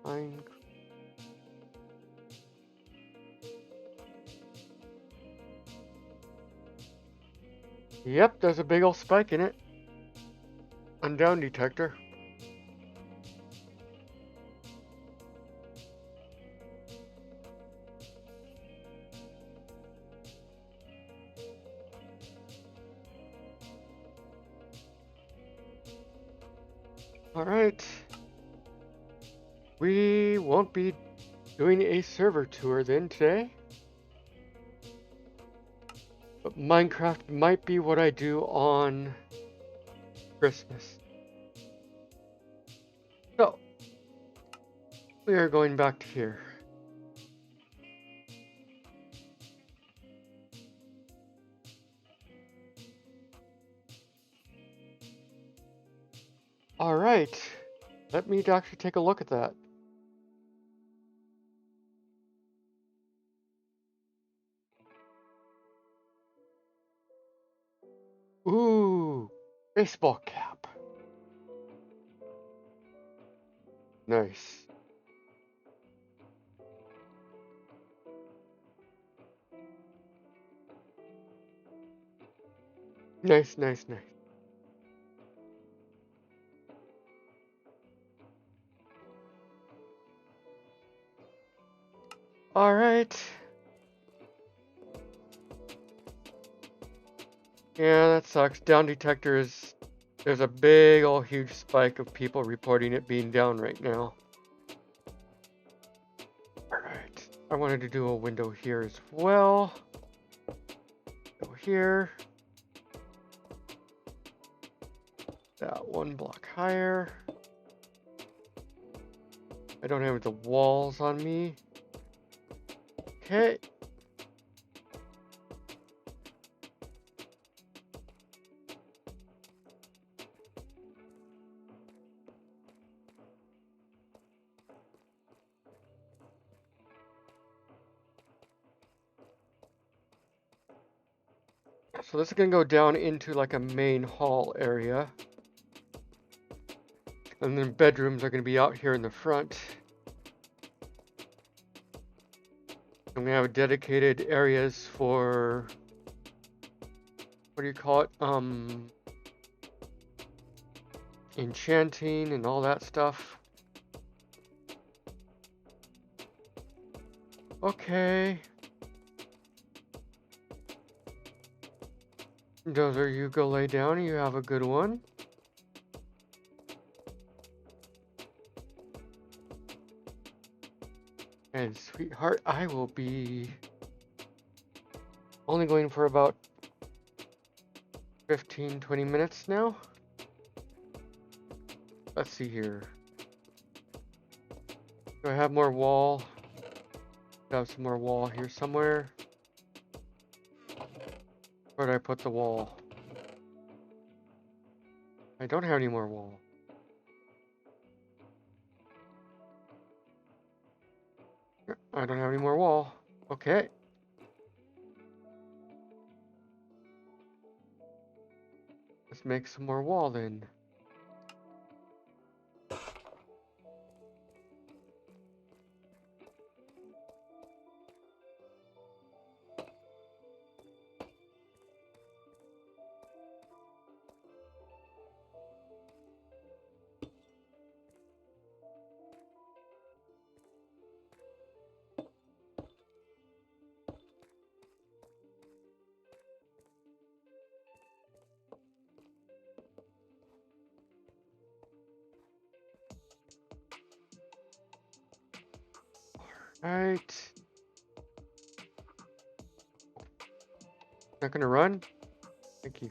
Fine. Yep, there's a big old spike in it. On Down Detector. Alright. We won't be doing a server tour then today. But Minecraft might be what I do on Christmas. So, we are going back to here. Alright. Let me actually take a look at that. Ooh, baseball cap. Nice. Nice, nice, nice. Alright. Yeah, that sucks. Down Detector is... There's a big old huge spike of people reporting it being down right now. Alright. I wanted to do a window here as well. Go here. That one block higher. I don't have the walls on me. Okay. So this is gonna go down into like a main hall area. And then bedrooms are gonna be out here in the front. And we have dedicated areas for, what do you call it? Enchanting and all that stuff. Okay. Dozer, you go lay down. You have a good one. And sweetheart, I will be only going for about 15-20 minutes now. Let's see here. Do I have more wall? I have some more wall here somewhere. Where did I put the wall? I don't have any more wall. I don't have any more wall. Okay. Let's make some more wall then. Right. Not gonna run? Thank you.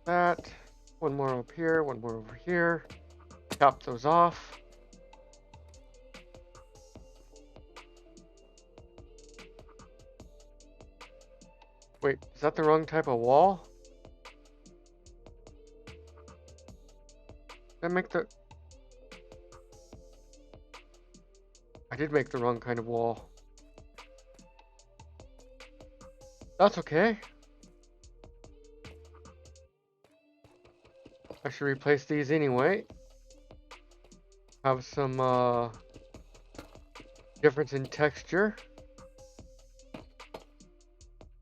That. One more up here, one more over here. Top those off. Wait, is that the wrong type of wall? Did I make the... I did make the wrong kind of wall. That's okay. I should replace these anyway. Have some difference in texture.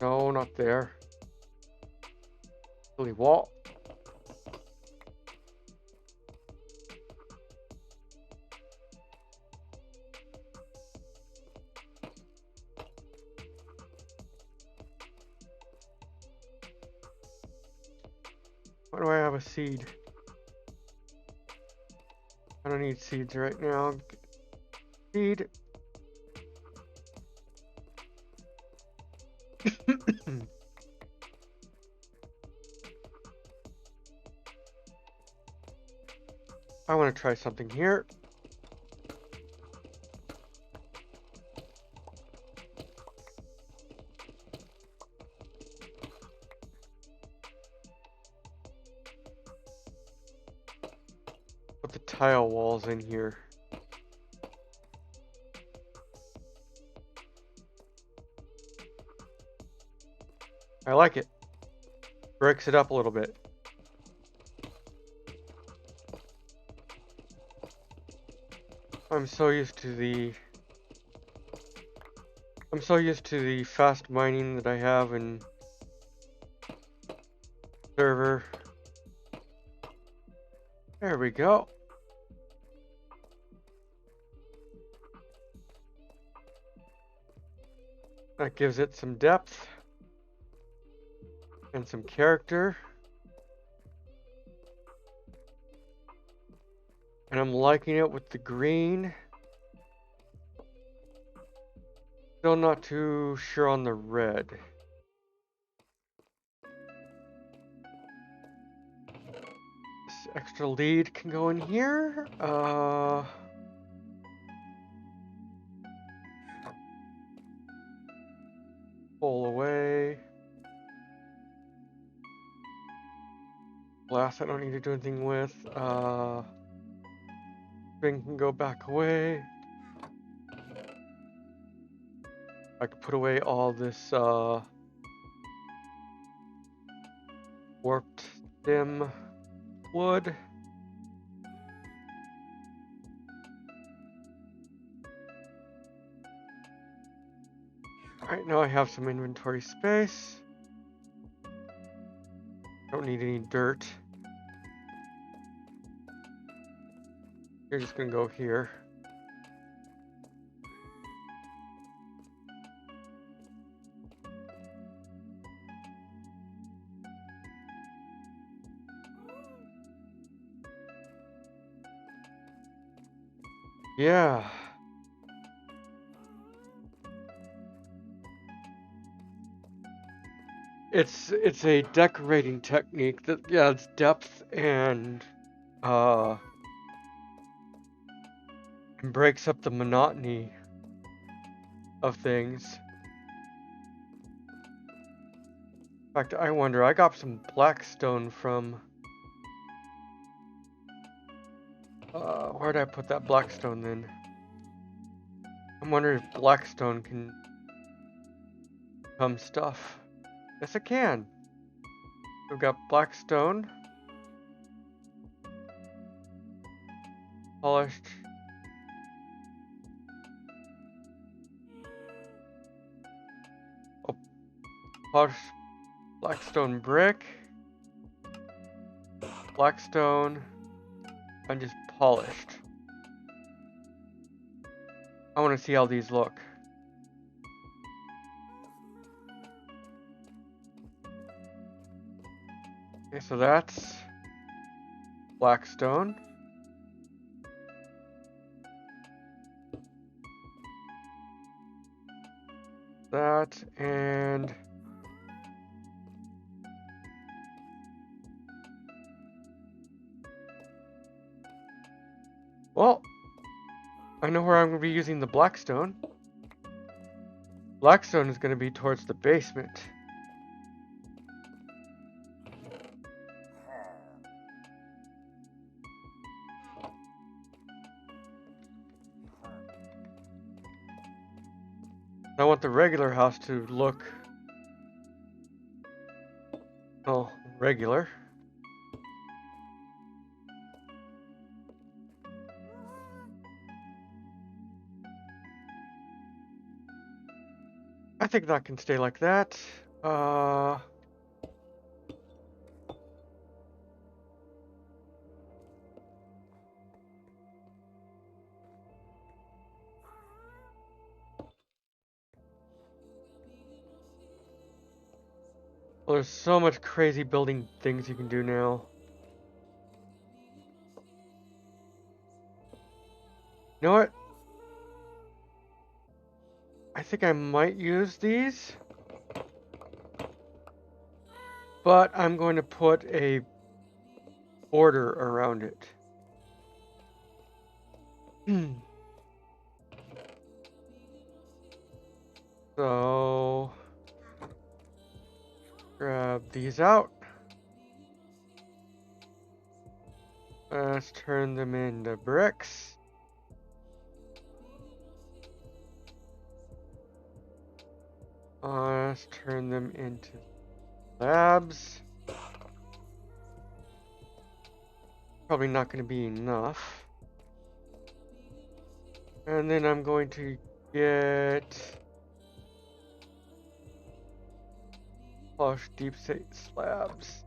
No, not there. Silly wall. Why do I have a seed? I don't need seeds right now. Seed. I want to try something here. Put the tile walls in here. I like it. Breaks it up a little bit. I'm so used to the fast mining that I have in server. There we go. That gives it some depth and some character. And I'm liking it with the green. Still not too sure on the red. extra lead can go in here. Pull away. Glass I don't need to do anything with. Thing can go back away. I can put away all this warped stem wood. Alright, now I have some inventory space. Don't need any dirt. You're just gonna go here. Yeah. It's a decorating technique that adds depth and breaks up the monotony of things. In fact, I wonder, I got some blackstone from where'd I put that blackstone then? I'm wondering if blackstone can become stuff. Yes, it can. We've got blackstone. Polished. Oh, polished blackstone brick. Blackstone. And just polished. I want to see how these look. Okay, so that's blackstone. That and well, I know where I'm going to be using the blackstone. Blackstone is going to be towards the basement. I want the regular house to look, oh, regular. I think that can stay like that. Well, there's so much crazy building things you can do now. You know what? I think I might use these. But I'm going to put a border around it. So, grab these out. Let's turn them into bricks. Let's turn them into slabs. Probably not going to be enough. And then I'm going to get plush deep slabs.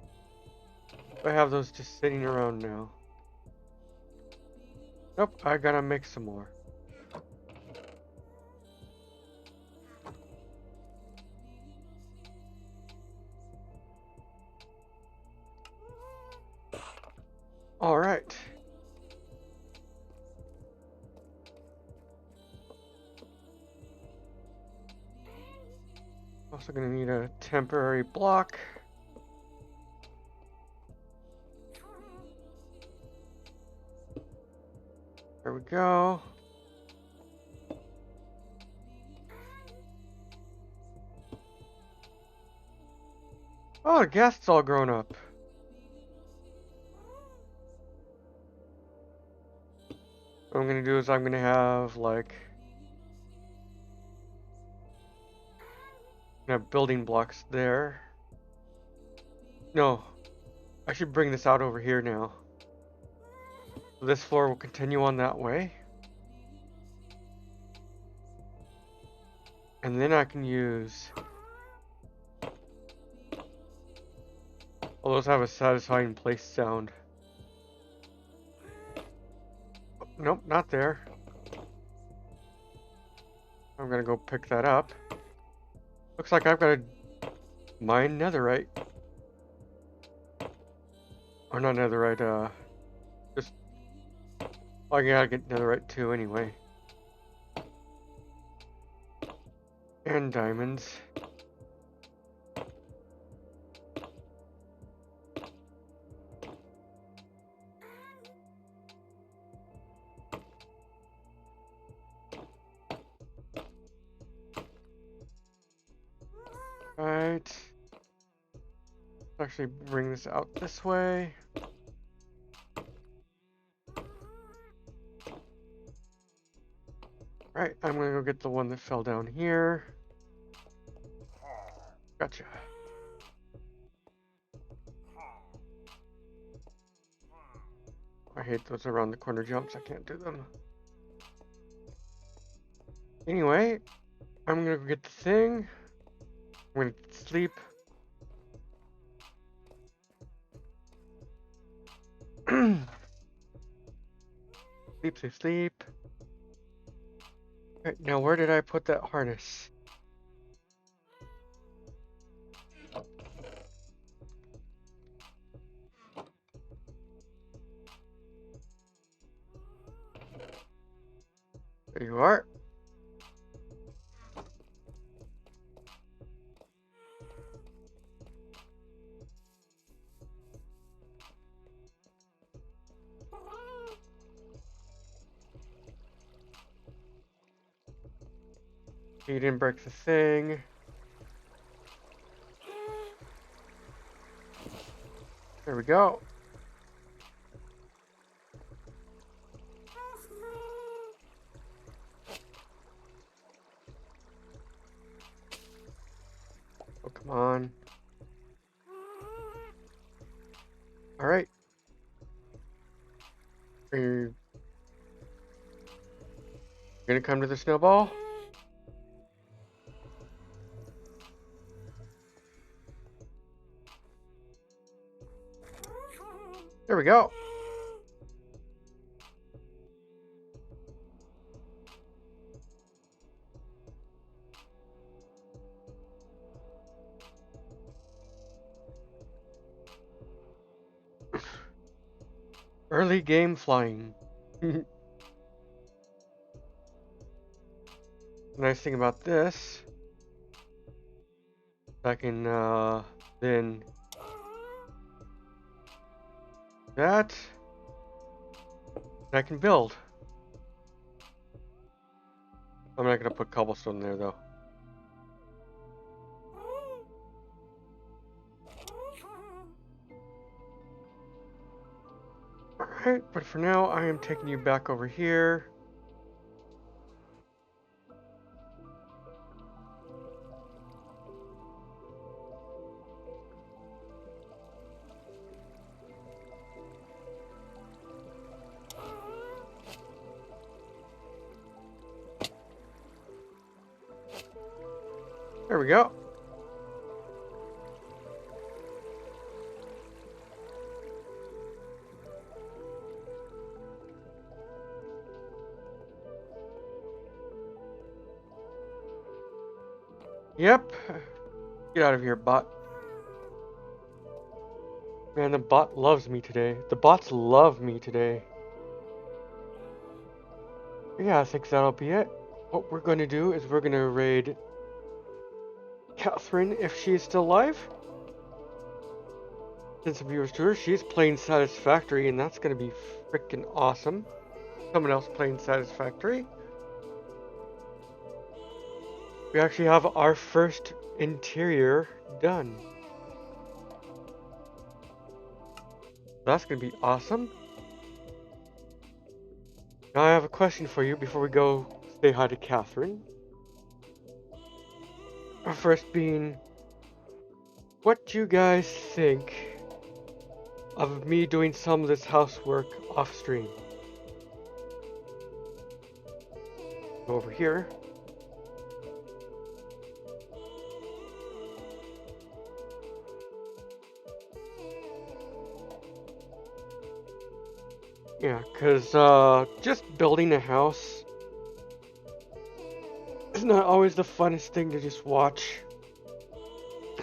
I have those just sitting around now. Nope, I gotta make some more. All right. Also gonna need a temporary block. go. Oh, the guest's all grown up. What I'm gonna do is I'm gonna have like building blocks there. No, I should bring this out over here now. This floor will continue on that way. And then I can use... All those have a satisfying place sound. Nope, not there. I'm gonna go pick that up. Looks like I've got to mine netherite. Or not netherite, just... Oh, I gotta get netherite too anyway. And diamonds. Right. Let's actually bring this out this way. Right, I'm gonna go get the one that fell down here. Gotcha. I hate those around the corner jumps, I can't do them. Anyway, I'm gonna go get the thing. I'm gonna sleep. Sleep, sleep, sleep. Right, now where did I put that harness? There you are. You didn't break the thing. There we go. Oh, come on. All right. Are you gonna come to the snowball? There we go. Early game flying. Nice thing about this, I can then that I can build. I'm not gonna put cobblestone there though. Alright, but for now I am taking you back over here. There we go. Yep. Get out of here, bot. Man, the bot loves me today. The bots love me today. Yeah, I think that'll be it. What we're going to do is we're going to raid Catherine if she's still alive. Send some viewers to her. She's playing Satisfactory, and that's going to be freaking awesome. someone else playing Satisfactory. We actually have our first interior done. That's gonna be awesome. Now I have a question for you before we go say hi to Catherine. Our first being, what do you guys think of me doing some of this housework off stream? Go over here. Yeah, because just building a house is not always the funnest thing to just watch.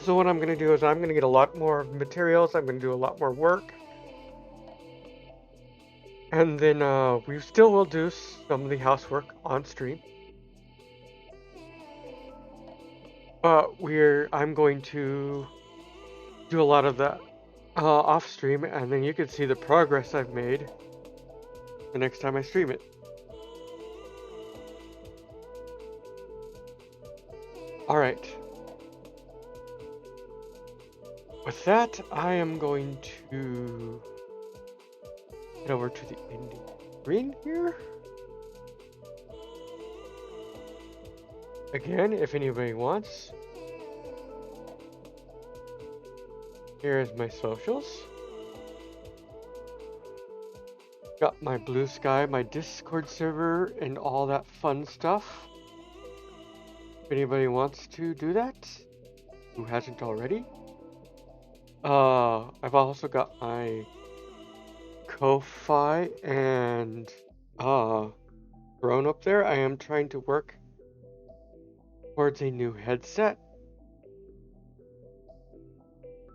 So what I'm going to do is I'm going to get a lot more materials, I'm going to do a lot more work. And then we still will do some of the housework on stream. But I'm going to do a lot of that off stream, and then you can see the progress I've made the next time I stream it. Alright. With that, I am going to head over to the ending screen here. Again, if anybody wants, here's my socials. Got my Blue Sky, my Discord server, and all that fun stuff. If anybody wants to do that, who hasn't already. I've also got my Ko-Fi and Throne up there. I am trying to work towards a new headset.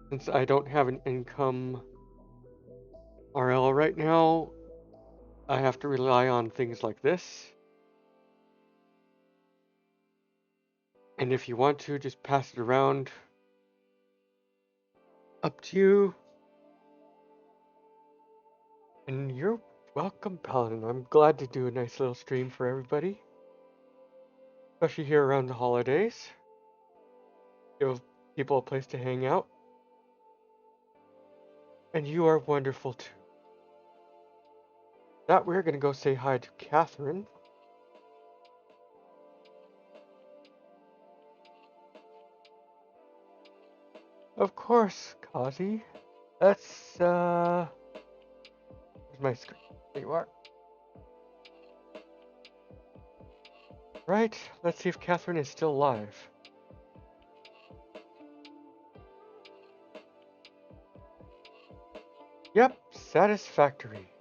Since I don't have an income RL right now, I have to rely on things like this. And if you want to, just pass it around. Up to you. And you're welcome, Paladin. I'm glad to do a nice little stream for everybody. Especially here around the holidays. Give people a place to hang out. And you are wonderful too. That we're gonna go say hi to Catherine. Of course, Kazi. Let's where's my screen? There you are. Right, let's see if Catherine is still alive. Yep, satisfactory.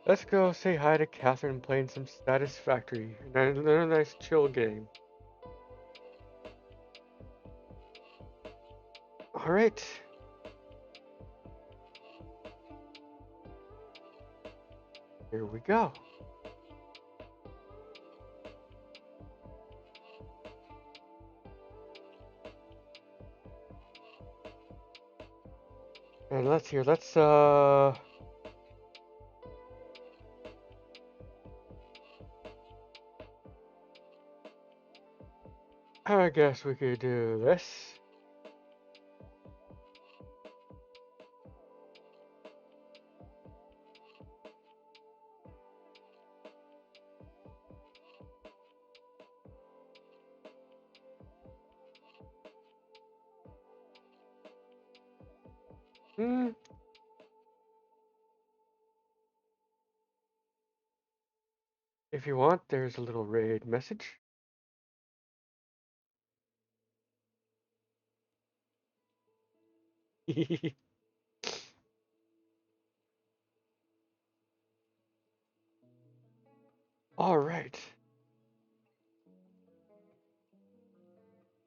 Let's go say hi to Catherine playing some Satisfactory. Another nice chill game. Alright. Here we go. And let's I guess we could do this. If you want, there's a little raid message. All right.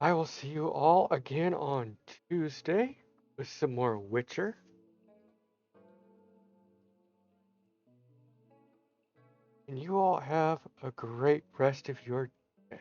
I will see you all again on Tuesday with some more Witcher. And you all have a great rest of your day.